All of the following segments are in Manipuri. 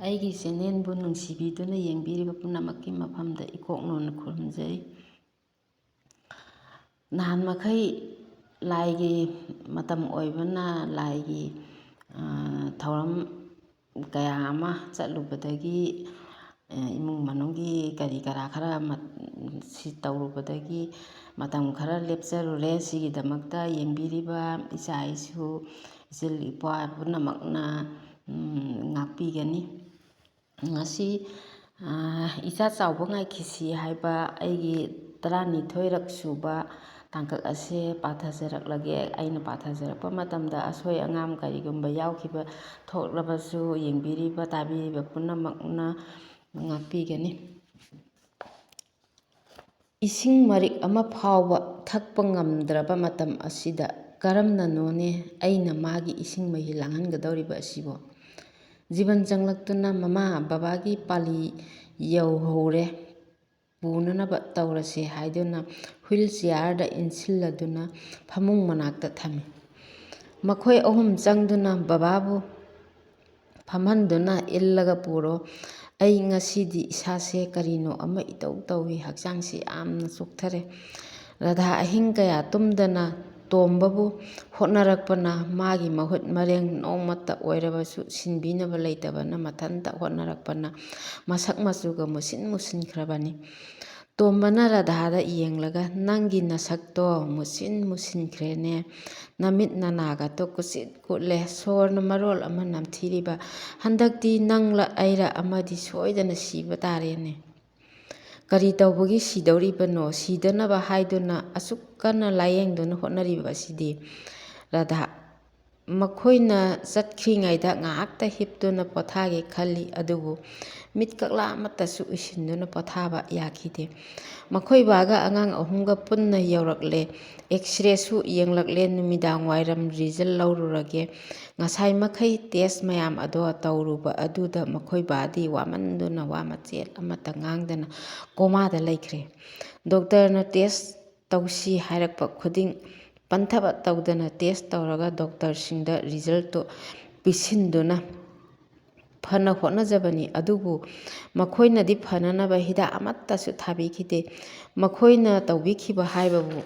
ꯑꯩꯒꯤ ꯆꯦꯅꯦꯜꯕꯨ ꯅꯨꯡꯁꯤꯕꯤꯗꯨꯅ ꯌꯦꯡꯕꯤꯔꯤꯕ ꯄꯨꯝꯅꯃꯛꯀꯤ ꯃꯐꯝꯗ ꯏꯀꯣꯛꯅꯣꯟꯅ ꯈꯨꯔꯨꯝꯖꯩ꯫ ꯅꯍꯥꯟ ꯃꯈꯩ ꯂꯥꯏꯒꯤ ꯃꯇꯝ ꯑꯣꯏꯕꯅ ꯂꯥꯏꯒꯤ ꯊꯧꯔꯝ ꯀꯌా ꯑꯃ ꯆꯠꯂꯨꯕꯗꯒꯤ ꯏꯃꯨꯡ manunggi ꯀꯔꯤ ꯀꯔꯥ ꯈꯔ ꯁꯤ ꯇꯧꯔꯨꯕꯗꯒꯤ ꯃꯇꯝ ꯈꯔ ꯂꯦꯞꯆꯔꯨꯔꯦ꯫ ꯁꯤꯒꯤꯗꯃꯛꯇ ꯌꯦꯡꯕꯤꯔꯤꯕ ꯏꯆꯥ ꯏꯁꯨ ꯏꯆꯤꯜ ꯏꯄ꯭ꯋꯥ ꯄꯨꯝꯅꯃꯛꯅ ꯉꯥꯛꯄꯤꯒꯅꯤ꯫ ꯉꯁꯤ ꯏꯆꯥ ꯆꯥꯎꯕ ꯉꯥꯏꯈꯤꯁꯤ ꯍꯥꯏꯕ ꯑꯩꯒꯤ 12ꯔꯛ ꯁꯨꯕ ꯇꯥꯡꯀꯛ ꯑꯁꯦ ꯄꯥꯊꯖꯔꯛꯂꯒꯦ꯫ ꯑꯩꯅ ꯄꯥꯊꯖꯔꯛꯄ ꯃꯇꯝꯗ ꯑꯁꯣꯏ ꯑꯉꯥꯝ ꯀꯔꯤꯒꯨꯝꯕ ꯌꯥꯎꯈꯤꯕ ꯊꯣꯛꯂꯕꯁꯨ ꯌꯦꯡꯕꯤꯔꯤꯕ ꯇꯥꯕꯤꯔꯤꯕ ꯄꯨꯝꯅꯃꯛꯅ ꯉꯥꯛꯄꯤꯒꯅꯤ꯫ ꯏꯁꯤꯡ ꯃꯔꯤꯛ ꯑꯃ ꯐꯥꯎꯕ ꯊꯛꯄ ꯉꯝꯗ꯭ꯔꯕ ꯃꯇꯝ ꯑꯁꯤꯗ ꯀꯔꯝꯅꯅꯣꯅꯦ ꯑꯩꯅ ꯃꯥꯒꯤ ꯏꯁꯤꯡ ꯃꯍꯤ ꯂꯥꯡꯍꯟꯒꯗꯧꯔꯤꯕ ꯑꯁꯤꯕꯣ? ꯖꯤꯕꯟ ꯆꯪꯂꯛꯇꯨꯅ ꯃꯃꯥ ꯕꯕꯥꯒꯤ ꯄꯥꯂꯤ ꯌꯧꯍꯧꯔꯦ, ꯄꯨꯅꯅꯕ ꯇꯧꯔꯁꯦ ꯍꯥꯏꯗꯨꯅ ꯍꯨꯏꯜ ꯆꯤꯌꯥꯔꯗ ꯏꯟꯁꯤꯜꯂꯗꯨꯅ ꯐꯃꯨꯡ ꯃꯅꯥꯛꯇ ꯊꯝꯃꯤ꯫ ꯃꯈꯣꯏ ꯑꯍꯨꯝ ꯆꯪꯗꯨꯅ ꯕꯕꯥꯕꯨ ꯐꯝꯍꯟꯗꯨꯅ ꯏꯜꯂꯒ ꯄꯨꯔꯣ, ꯑꯩ ꯉꯁꯤꯗꯤ ꯏꯁꯥꯁꯦ ꯀꯔꯤꯅꯣ ꯑꯃ ꯏꯇꯧ ꯇꯧꯏ, ꯍꯛꯆꯥꯡꯁꯦ ꯌꯥꯝꯅ ꯆꯣꯛꯊꯔꯦ꯫ ꯔꯥꯙꯥ ꯑꯍꯤꯡ ꯀꯌꯥ ꯇꯨꯝꯗꯅ ꯇꯣꯝꯕꯕꯨ ꯍꯣꯠꯅꯔꯛꯄꯅ ꯃꯥꯒꯤ ꯃꯍꯨꯠ ꯃꯔꯦꯡ ꯅꯣꯡꯃꯇ ꯑꯣꯏꯔꯕꯁꯨ ꯁꯤꯟꯕꯤꯅꯕ ꯂꯩꯇꯕꯅ ꯃꯊꯟꯇ ꯍꯣꯠꯅꯔꯛꯄꯅ ꯃꯁꯛ ꯃꯆꯨꯒ ꯃꯨꯁꯤꯟ ꯃꯨꯁꯤꯟꯈ꯭ꯔꯕꯅꯤ꯫ ꯇꯣꯝꯕꯅ ꯔꯥꯙꯥꯗ ꯌꯦꯡꯂꯒ ꯅꯪꯒꯤ ꯅꯁꯛꯇꯣ ꯃꯨꯁꯤꯟ ꯃꯨꯁꯤꯟꯈ꯭ꯔꯦꯅꯦ, ꯅꯃꯤꯠ ꯅꯅꯥꯒꯗꯣ ꯀꯨꯠꯁꯤꯠ ꯀꯨꯠꯂꯦ, ꯁꯣꯔꯅ ꯃꯔꯣꯜ ꯑꯃ ꯅꯝꯊꯤꯔꯤꯕ, ꯍꯟꯗꯛꯇꯤ ꯅꯪꯂ ꯑꯩꯔ ꯑꯃꯗꯤ ꯁꯣꯏꯗꯅ ꯁꯤꯕ ꯇꯥꯔꯦꯅꯦ꯫ ꯀꯔꯤ ꯇꯧꯕꯒꯤ ꯁꯤꯗꯧꯔꯤꯕꯅꯣ? ꯁꯤꯗꯅꯕ ꯍꯥꯏꯗꯨꯅ ꯑꯁꯨꯛ ꯀꯟꯅ ꯂꯥꯌꯦꯡꯗꯨꯅ ꯍꯣꯠꯅꯔꯤꯕ ꯑꯁꯤꯗꯤ? ꯔꯥꯙꯥ ꯃꯈꯣꯏꯅ ꯆꯠꯈ꯭ꯔꯤꯉꯩꯗ ꯉꯥꯏꯍꯥꯛꯇ ꯍꯤꯞꯇꯨꯅ ꯄꯣꯊꯥꯒꯦ ꯈꯜꯂꯤ, ꯑꯗꯨꯕꯨ ꯃꯤꯠ ꯀꯛꯂꯥ ꯑꯃꯠꯇꯁꯨ ꯎꯏꯁꯤꯟꯗꯨꯅ ꯄꯣꯊꯥꯕ ꯌꯥꯈꯤꯗꯦ꯫ ꯃꯈꯣꯏ ꯕꯥꯒ ꯑꯉꯥꯡ ꯑꯍꯨꯝꯒ ꯄꯨꯟꯅ ꯌꯧꯔꯛꯂꯦ, ꯑꯦꯛꯁ-ꯔꯦꯁꯨ ꯌꯦꯡꯂꯛꯂꯦ, ꯅꯨꯃꯤꯗꯥꯡ ꯋꯥꯏꯔꯝ ꯔꯤꯖꯜ ꯂꯧꯔꯨꯔꯒꯦ꯫ ꯉꯁꯥꯏ ꯃꯈꯩ ꯇꯦꯁ ꯃꯌꯥꯝ ꯑꯗꯣ ꯇꯧꯔꯨꯕ ꯑꯗꯨꯗ ꯃꯈꯣꯏ ꯕꯥꯗꯤ ꯋꯥꯃꯟꯗꯨꯅ ꯋꯥ ꯃꯆꯦꯠ ꯑꯃꯠꯇ ꯉꯥꯡꯗꯅ ꯀꯣꯃꯥꯗ ꯂꯩꯈ꯭ꯔꯦ꯫ ꯗꯣꯛꯇꯔꯅ ꯇꯦꯁ ꯇꯧꯁꯤ ꯍꯥꯏꯔꯛꯄ ꯈꯨꯗꯤꯡ ꯄꯟꯊꯕ ꯇꯧꯗꯅ ꯇꯦꯁ ꯇꯧꯔꯒ ꯗꯣꯛꯇꯔꯁꯤꯡꯗ ꯔꯤꯖꯜꯇꯨ ꯄꯤꯁꯤꯟꯗꯨꯅ ꯐꯅ ꯍꯣꯠꯅꯖꯕꯅꯤ, ꯑꯗꯨꯕꯨ ꯃꯈꯣꯏꯅꯗꯤ ꯐꯅꯅꯕ ꯍꯤꯗꯥꯛ ꯑꯃꯠꯇꯁꯨ ꯊꯥꯕꯤꯈꯤꯗꯦ꯫ ꯃꯈꯣꯏꯅ ꯇꯧꯕꯤꯈꯤꯕ ꯍꯥꯏꯕꯕꯨ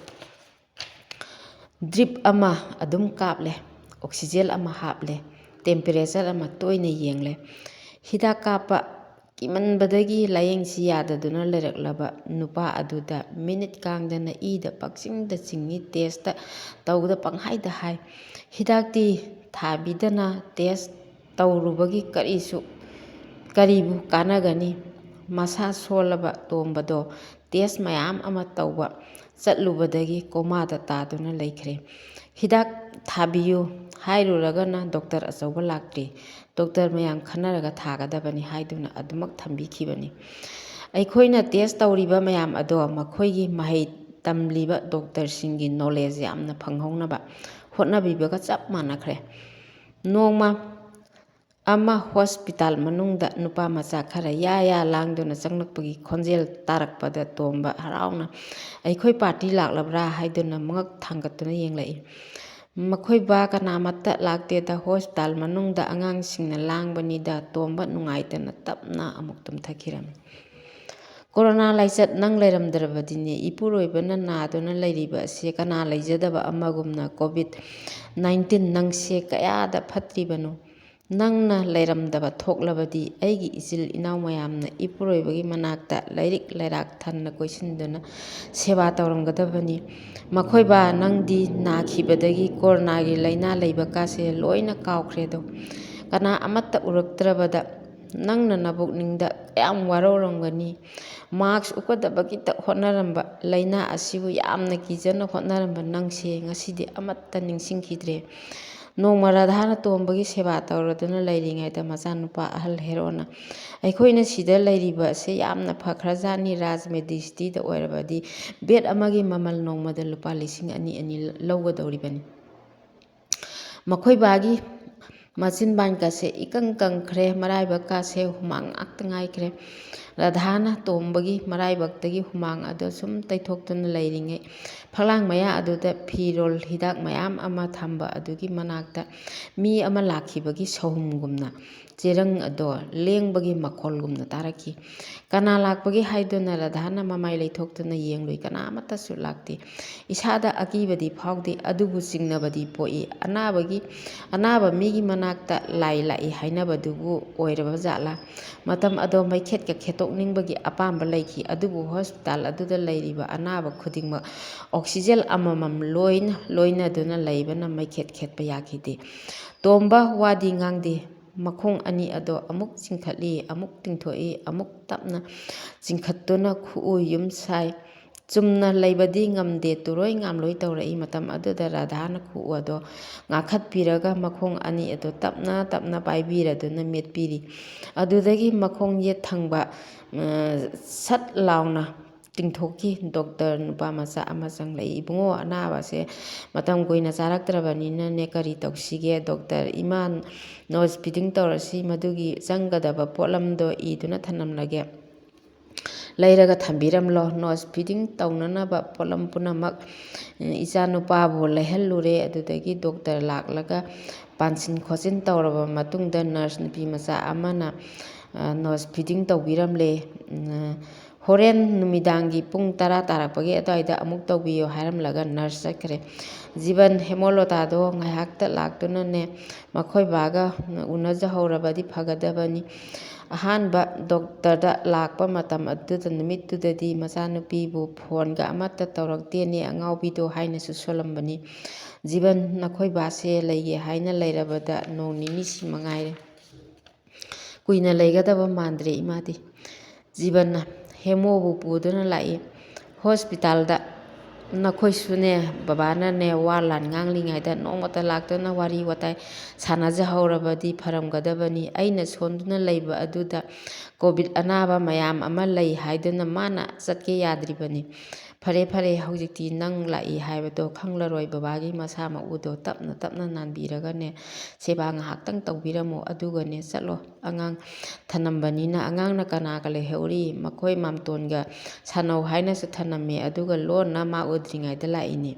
ꯗ꯭ꯔꯤꯞ ꯑꯃ ꯑꯗꯨꯝ ꯀꯥꯞꯂꯦ, ꯑꯣꯛꯁꯤꯖꯦꯟ ꯑꯃ ꯍꯥꯞꯂꯦ, ꯇꯦꯝꯄꯦꯔꯦꯆꯔ ꯑꯃ ꯇꯣꯏꯅ ꯌꯦꯡꯂꯦ꯫ ꯍꯤꯗꯥꯛ ꯀꯥꯞꯄ ꯀꯤꯃꯟꯕꯗꯒꯤ ꯂꯥꯌꯦꯡꯁꯤ ꯌꯥꯗꯗꯨꯅ ꯂꯩꯔꯛꯂꯕ ꯅꯨꯄꯥ ꯑꯗꯨꯗ ꯃꯤꯅꯤꯠ ꯀꯥꯡꯗꯅ ꯏꯗ ꯄꯪꯆꯤꯡꯗ ꯆꯤꯡꯏ, ꯇꯦꯁꯇ ꯇꯧꯕꯗ ꯄꯪꯍꯥꯏꯗ ꯍꯥꯏ꯫ ꯍꯤꯗꯥꯛꯇꯤ ꯊꯥꯕꯤꯗꯅ ꯇꯦꯁ ꯇꯧꯔꯨꯕꯒꯤ ꯀꯔꯤꯕꯨ ꯀꯥꯟꯅꯒꯅꯤ? ꯃꯁꯥ ꯁꯣꯜꯂꯕ ꯇꯣꯝꯕꯗꯣ ꯇꯦꯁ ꯃꯌꯥꯝ ꯑꯃ ꯇꯧꯕ ꯆꯠꯂꯨꯕꯗꯒꯤ ꯀꯣꯃꯥꯗ ꯇꯥꯗꯨꯅ ꯂꯩꯈ꯭ꯔꯦ꯫ ꯍꯤꯗꯥꯛ ꯊꯥꯕꯤꯌꯨ ꯍꯥꯏꯔꯨꯔꯒꯅ ꯗꯣꯛꯇꯔ ꯑꯆꯧꯕ ꯂꯥꯛꯇ꯭ꯔꯤ, ꯗꯣꯛꯇꯔ ꯃꯌꯥꯝ ꯈꯟꯅꯔꯒ ꯊꯥꯒꯗꯕꯅꯤ ꯍꯥꯏꯗꯨꯅ ꯑꯗꯨꯃꯛ ꯊꯝꯕꯤꯈꯤꯕꯅꯤ꯫ ꯑꯩꯈꯣꯏꯅ ꯇꯦꯁ ꯇꯧꯔꯤꯕ ꯃꯌꯥꯝ ꯑꯗꯣ ꯃꯈꯣꯏꯒꯤ ꯃꯍꯩ ꯇꯝꯂꯤꯕ ꯗꯣꯛꯇꯔꯁꯤꯡꯒꯤ ꯅꯣꯂꯦꯖ ꯌꯥꯝꯅ ꯐꯪꯍꯧꯅꯕ ꯍꯣꯠꯅꯕꯤꯕꯒ ꯆꯞ ꯃꯥꯟꯅꯈ꯭ꯔꯦ꯫ ꯅꯣꯡꯃ ꯑꯃ ꯍꯣꯁꯄꯤꯇꯥꯜ ꯃꯅꯨꯡꯗ ꯅꯨꯄꯥ ꯃꯆꯥ ꯈꯔ ꯌꯥ ꯌꯥ ꯂꯥꯡꯗꯨꯅ ꯆꯪꯂꯛꯄꯒꯤ ꯈꯣꯟꯖꯦꯜ ꯇꯥꯔꯛꯄꯗ ꯇꯣꯝꯕ ꯍꯔꯥꯎꯅ ꯑꯩꯈꯣꯏ ꯄꯥꯔꯇꯤ ꯂꯥꯛꯂꯕ꯭ꯔꯥ ꯍꯥꯏꯗꯨꯅ ꯃꯉꯛ ꯊꯥꯡꯒꯠꯇꯨꯅ ꯌꯦꯡꯂꯛꯏ꯫ ꯃꯈꯣꯏ ꯕꯥ ꯀꯅꯥꯃꯠꯇ ꯂꯥꯛꯇꯦꯗ, ꯍꯣꯁꯄꯤꯇꯥꯜ ꯃꯅꯨꯡꯗ ꯑꯉꯥꯡꯁꯤꯡꯅ ꯂꯥꯡꯕꯅꯤꯗ꯫ ꯇꯣꯝꯕ ꯅꯨꯡꯉꯥꯏꯇꯅ ꯇꯞꯅ ꯑꯃꯨꯛ ꯇꯨꯝꯊꯈꯤꯔꯝꯃꯤ꯫ ꯀꯣꯔꯣꯅꯥ ꯂꯥꯏꯆꯠ ꯅꯪ ꯂꯩꯔꯝꯗ꯭ꯔꯕꯗꯤꯅꯦ, ꯏꯄꯨꯔꯣꯏꯕꯅ ꯅꯥꯗꯨꯅ ꯂꯩꯔꯤꯕ ꯑꯁꯦ ꯀꯅꯥ ꯂꯩꯖꯗꯕ ꯑꯃꯒꯨꯝꯅ ꯀꯣꯚꯤꯗ-19 ꯅꯪꯁꯦ ꯀꯌꯥꯗ ꯐꯠꯇ꯭ꯔꯤꯕꯅꯣ? ꯅꯪꯅ ꯂꯩꯔꯝꯗꯕ ꯊꯣꯛꯂꯕꯗꯤ ꯑꯩꯒꯤ ꯏꯆꯤꯜ ꯏꯅꯥꯎ ꯃꯌꯥꯝꯅ ꯏꯄꯨꯔꯣꯏꯕꯒꯤ ꯃꯅꯥꯛꯇ ꯂꯩꯔꯤꯛ ꯂꯩꯔꯥꯛ ꯊꯟꯅ ꯀꯣꯏꯁꯤꯟꯗꯨꯅ ꯁꯦꯕꯥ ꯇꯧꯔꯝꯒꯗꯕꯅꯤ꯫ ꯃꯈꯣꯏ ꯕꯥ ꯅꯪꯗꯤ ꯅꯥꯈꯤꯕꯗꯒꯤ ꯀꯣꯔꯣꯅꯥꯒꯤ ꯂꯥꯏꯅꯥ ꯂꯩꯕꯀꯥꯁꯦ ꯂꯣꯏꯅ ꯀꯥꯎꯈ꯭ꯔꯦꯗꯣ꯫ ꯀꯅꯥ ꯑꯃꯠꯇ ꯎꯔꯛꯇ꯭ꯔꯕꯗ ꯅꯪꯅ ꯅꯕꯨꯛꯅꯤꯡꯗ ꯀꯌꯥꯝ ꯋꯥꯔꯧꯔꯝꯒꯅꯤ꯫ ꯃꯥꯛꯁ ꯎꯞꯀꯗꯕꯒꯤꯗ ꯍꯣꯠꯅꯔꯝꯕ, ꯂꯥꯏꯅꯥ ꯑꯁꯤꯕꯨ ꯌꯥꯝꯅ ꯀꯤꯖꯅ ꯍꯣꯠꯅꯔꯝꯕ ꯅꯪꯁꯦ ꯉꯁꯤꯗꯤ ꯑꯃꯠꯇ ꯅꯤꯡꯁꯤꯡꯈꯤꯗ꯭ꯔꯦ꯫ ꯅꯣꯡꯃ ꯔꯥꯙꯥꯅ ꯇꯣꯝꯕꯒꯤ ꯁꯦꯕꯥ ꯇꯧꯔꯗꯨꯅ ꯂꯩꯔꯤꯉꯩꯗ ꯃꯆꯥꯅꯨꯄꯥ ꯑꯍꯜ ꯍꯦꯔꯣꯅ ꯑꯩꯈꯣꯏꯅ ꯁꯤꯗ ꯂꯩꯔꯤꯕ ꯑꯁꯦ ꯌꯥꯝꯅ ꯐꯈ꯭ꯔꯖꯥꯠꯅꯤ, ꯔꯥꯖꯃꯦꯗꯤꯁꯤꯇꯤꯗ ꯑꯣꯏꯔꯕꯗꯤ ꯕꯦꯗ ꯑꯃꯒꯤ ꯃꯃꯜ ꯅꯣꯡꯃꯗ ꯂꯨꯄꯥ 2,000 ꯂꯧꯒꯗꯧꯔꯤꯕꯅꯤ꯫ ꯃꯈꯣꯏ ꯕꯥꯒꯤ ꯃꯆꯤꯟꯕꯥꯟꯒꯁꯦ ꯏꯀꯪ ꯀꯪꯈ꯭ꯔꯦ, ꯃꯔꯥꯏꯕꯛꯀꯥꯁꯦ ꯍꯨꯃꯥꯡ ꯉꯥꯛꯇ ꯉꯥꯏꯈ꯭ꯔꯦ꯫ ꯔꯥꯙꯥꯅ ꯇꯣꯝꯕꯒꯤ ꯃꯔꯥꯏꯕꯛꯇꯒꯤ ꯍꯨꯃꯥꯡ ꯑꯗꯨ ꯁꯨꯝ ꯇꯩꯊꯣꯛꯇꯨꯅ ꯂꯩꯔꯤꯉꯩ ꯐꯛꯂꯥꯡ ꯃꯌꯥ ꯑꯗꯨꯗ ꯐꯤꯔꯣꯜ ꯍꯤꯗꯥꯛ ꯃꯌꯥꯝ ꯑꯃ ꯊꯝꯕ ꯑꯗꯨꯒꯤ ꯃꯅꯥꯛꯇ ꯃꯤ ꯑꯃ ꯂꯥꯛꯈꯤꯕꯒꯤ ꯁꯧꯍꯨꯝꯒꯨꯝꯅ ꯆꯦꯔꯪ ꯑꯗꯣ ꯂꯦꯡꯕꯒꯤ ꯃꯈꯣꯜꯒꯨꯝꯅ ꯇꯥꯔꯛꯈꯤ꯫ ꯀꯅꯥ ꯂꯥꯛꯄꯒꯦ ꯍꯥꯏꯗꯨꯅ ꯔꯥꯙꯥꯅ ꯃꯃꯥꯏ ꯂꯩꯊꯣꯛꯇꯨꯅ ꯌꯦꯡꯂꯨꯏ, ꯀꯅꯥ ꯑꯃꯠꯇꯁꯨ ꯂꯥꯛꯇꯦ꯫ ꯏꯁꯥꯗ ꯑꯀꯤꯕꯗꯤ ꯐꯥꯎꯗꯦ, ꯑꯗꯨꯕꯨ ꯆꯤꯡꯅꯕꯗꯤ ꯄꯣꯛꯏ꯫ ꯑꯅꯥꯕ ꯃꯤꯒꯤ ꯃꯅꯥꯛꯇ ꯂꯥꯏ ꯂꯥꯛꯏ ꯍꯥꯏꯅꯕꯗꯨꯕꯨ ꯑꯣꯏꯔꯕ ꯖꯥꯠꯂꯥ? ꯃꯇꯝ ꯑꯗꯣ ꯃꯩꯈꯦꯠꯀ ꯈꯦꯠꯇꯣꯛꯅꯤꯡꯕꯒꯤ ꯑꯄꯥꯝꯕ ꯂꯩꯈꯤ, ꯑꯗꯨꯕꯨ ꯍꯣꯁꯄꯤꯇꯥꯜ ꯑꯗꯨꯗ ꯂꯩꯔꯤꯕ ꯑꯅꯥꯕ ꯈꯨꯗꯤꯡꯃꯛ ꯑꯣꯛꯁꯤꯖꯦꯟ ꯑꯃꯃꯝ ꯂꯣꯏꯅꯗꯨꯅ ꯂꯩꯕꯅ ꯃꯩꯈꯦꯠ ꯈꯦꯠꯄ ꯌꯥꯈꯤꯗꯦ꯫ ꯇꯣꯝꯕ ꯋꯥꯗꯤ ꯉꯥꯡꯗꯦ꯫ ꯃꯈꯣꯡ ꯑꯅꯤ ꯑꯗꯣ ꯑꯃꯨꯛ ꯆꯤꯡꯈꯠꯂꯤ, ꯑꯃꯨꯛ ꯇꯤꯡꯊꯣꯛꯏ, ꯑꯃꯨꯛ ꯇꯞꯅ ꯆꯤꯡꯈꯠꯇꯨꯅ ꯈꯨꯎ ꯌꯨꯝ ꯁꯥꯏ꯫ ꯆꯨꯝꯅ ꯂꯩꯕꯗꯤ ꯉꯝꯗꯦ, ꯇꯨꯔꯣꯏ ꯉꯥꯝꯂꯣꯏ ꯇꯧꯔꯛꯏ꯫ ꯃꯇꯝ ꯑꯗꯨꯗ ꯔꯥꯙꯥꯅ ꯈꯨꯎ ꯑꯗꯣ ꯉꯥꯛꯈꯠꯄꯤꯔꯒ ꯃꯈꯣꯡ ꯑꯅꯤ ꯑꯗꯣ ꯇꯞꯅ ꯇꯞꯅ ꯄꯥꯏꯕꯤꯔꯗꯨꯅ ꯃꯦꯠꯄꯤꯔꯤ꯫ ꯑꯗꯨꯗꯒꯤ ꯃꯈꯣꯡ ꯌꯦꯠ ꯊꯪꯕ ꯁꯠ ꯂꯥꯎꯅ ꯇꯤꯡꯊꯣꯛꯈꯤ꯫ ꯗꯣꯛꯇꯔ ꯅꯨꯄꯥꯃꯆꯥ ꯑꯃ ꯆꯪꯂꯛꯏ꯫ "ꯏꯕꯨꯡꯉꯣ, ꯑꯅꯥꯕꯁꯦ ꯃꯇꯝ ꯀꯨꯏꯅ ꯆꯥꯔꯛꯇ꯭ꯔꯕꯅꯤꯅꯅꯦ ꯀꯔꯤ ꯇꯧꯁꯤꯒꯦ?" "ꯗꯣꯛꯇꯔ, ꯏꯃꯥ ꯅꯣꯁ ꯐꯤꯗꯤꯡ ꯇꯧꯔꯁꯤ, ꯃꯗꯨꯒꯤ ꯆꯪꯒꯗꯕ ꯄꯣꯠꯂꯝꯗꯣ ꯏꯗꯨꯅ ꯊꯅꯝꯂꯒꯦ, ꯂꯩꯔꯒ ꯊꯝꯕꯤꯔꯝꯂꯣ." ꯅꯣꯁ ꯐꯤꯗꯤꯡ ꯇꯧꯅꯅꯕ ꯄꯣꯠꯂꯝ ꯄꯨꯝꯅꯃꯛ ꯏꯆꯥꯅꯨꯄꯥꯕꯨ ꯂꯩꯍꯜꯂꯨꯔꯦ꯫ ꯑꯗꯨꯗꯒꯤ ꯗꯣꯛꯇꯔ ꯂꯥꯛꯂꯒ ꯄꯥꯟꯁꯤꯟ ꯈꯣꯠꯆꯤꯟ ꯇꯧꯔꯕ ꯃꯇꯨꯡꯗ ꯅꯔꯁ ꯅꯨꯄꯤꯃꯆꯥ ꯑꯃꯅ ꯅꯣꯁ ꯐꯤꯗꯤꯡ ꯇꯧꯕꯤꯔꯝꯂꯦ꯫ "ꯍꯣꯔꯦꯟ ꯅꯨꯃꯤꯗꯥꯡꯒꯤ ꯄꯨꯡ 10 ꯇꯥꯔꯛꯄꯒꯤ ꯑꯗꯨꯋꯥꯏꯗ ꯑꯃꯨꯛ ꯇꯧꯕꯤꯌꯣ" ꯍꯥꯏꯔꯝꯂꯒ ꯅꯔꯁ ꯆꯠꯈ꯭ꯔꯦ꯫ ꯖꯤꯕꯟ ꯍꯦꯃꯣꯂꯇꯥꯗꯣ ꯉꯥꯏꯍꯥꯛꯇ ꯂꯥꯛꯇꯨꯅꯅꯦ ꯃꯈꯣꯏ ꯕꯥꯒ ꯎꯅꯖꯍꯧꯔꯕꯗꯤ ꯐꯒꯗꯕꯅꯤ꯫ ꯑꯍꯥꯟꯕ ꯗꯣꯛꯇꯔꯗ ꯂꯥꯛꯄ ꯃꯇꯝ ꯑꯗꯨꯗ ꯅꯨꯃꯤꯠꯇꯨꯗꯗꯤ ꯃꯆꯥꯅꯨꯄꯤꯕꯨ ꯐꯣꯟꯒ ꯑꯃꯠꯇ ꯇꯧꯔꯛꯇꯦꯅꯦ ꯑꯉꯥꯎꯕꯤꯗꯣ ꯍꯥꯏꯅꯁꯨ ꯁꯣꯜꯂꯝꯕꯅꯤ꯫ "ꯖꯤꯕꯟ, ꯅꯈꯣꯏ ꯕꯥꯁꯦ ꯂꯩꯒꯦ ꯍꯥꯏꯅ ꯂꯩꯔꯕꯗ ꯅꯣꯡ ꯅꯤꯅꯤꯁꯤ ꯃꯉꯥꯏꯔꯦ꯫ ꯀꯨꯏꯅ ꯂꯩꯒꯗꯕ ꯃꯥꯟꯗ꯭ꯔꯦ ꯏꯃꯥꯗꯤ꯫" ꯖꯤꯕꯟꯅ ꯍꯦꯃꯣꯕꯨ ꯄꯨꯗꯨꯅ ꯂꯥꯛꯏ꯫ "ꯍꯣꯁꯄꯤꯇꯥꯜꯗ ꯅꯈꯣꯏꯁꯨꯅꯦ ꯕꯕꯥꯅꯅꯦ ꯋꯥ ꯂꯥꯟ ꯉꯥꯡꯂꯤꯉꯩꯗ ꯅꯣꯡꯃꯇ ꯂꯥꯛꯇꯨꯅ ꯋꯥꯔꯤ ꯋꯥꯇꯥꯏ ꯁꯥꯟꯅꯖꯍꯧꯔꯕꯗꯤ ꯐꯔꯝꯒꯗꯕꯅꯤ꯫ ꯑꯩꯅ ꯁꯣꯟꯗꯨꯅ ꯂꯩꯕ ꯑꯗꯨꯗ ꯀꯣꯚꯤꯗ ꯑꯅꯥꯕ ꯃꯌꯥꯝ ꯑꯃ ꯂꯩ ꯍꯥꯏꯗꯨꯅ ꯃꯥꯅ ꯆꯠꯀꯦ ꯌꯥꯗ꯭ꯔꯤꯕꯅꯤ꯫ ꯐꯔꯦ ꯐꯔꯦ, ꯍꯧꯖꯤꯛꯇꯤ ꯅꯪ ꯂꯥꯛꯏ ꯍꯥꯏꯕꯗꯣ ꯈꯪꯂꯔꯣꯏ꯫ ꯕꯕꯥꯒꯤ ꯃꯁꯥ ꯃꯎꯗꯣ ꯇꯞꯅ ꯇꯞꯅ ꯅꯥꯟꯕꯤꯔꯒꯅꯦ ꯁꯦꯕꯥ ꯉꯥꯏꯍꯥꯛꯇꯪ ꯇꯧꯕꯤꯔꯝꯃꯣ, ꯑꯗꯨꯒꯅꯦ ꯆꯠꯂꯣ꯫ ꯑꯉꯥꯡ ꯊꯅꯝꯕꯅꯤꯅ ꯑꯉꯥꯡꯅ ꯀꯅꯥꯒ ꯂꯩꯍꯧꯔꯤ? ꯃꯈꯣꯏ ꯃꯥꯝꯇꯣꯟꯒ ꯁꯥꯟꯅꯧ ꯍꯥꯏꯅꯁꯨ ꯊꯅꯝꯃꯦ, ꯑꯗꯨꯒ ꯂꯣꯟꯅ ꯃꯥ ꯎꯗ꯭ꯔꯤꯉꯩꯗ ꯂꯥꯛꯏꯅꯤ꯫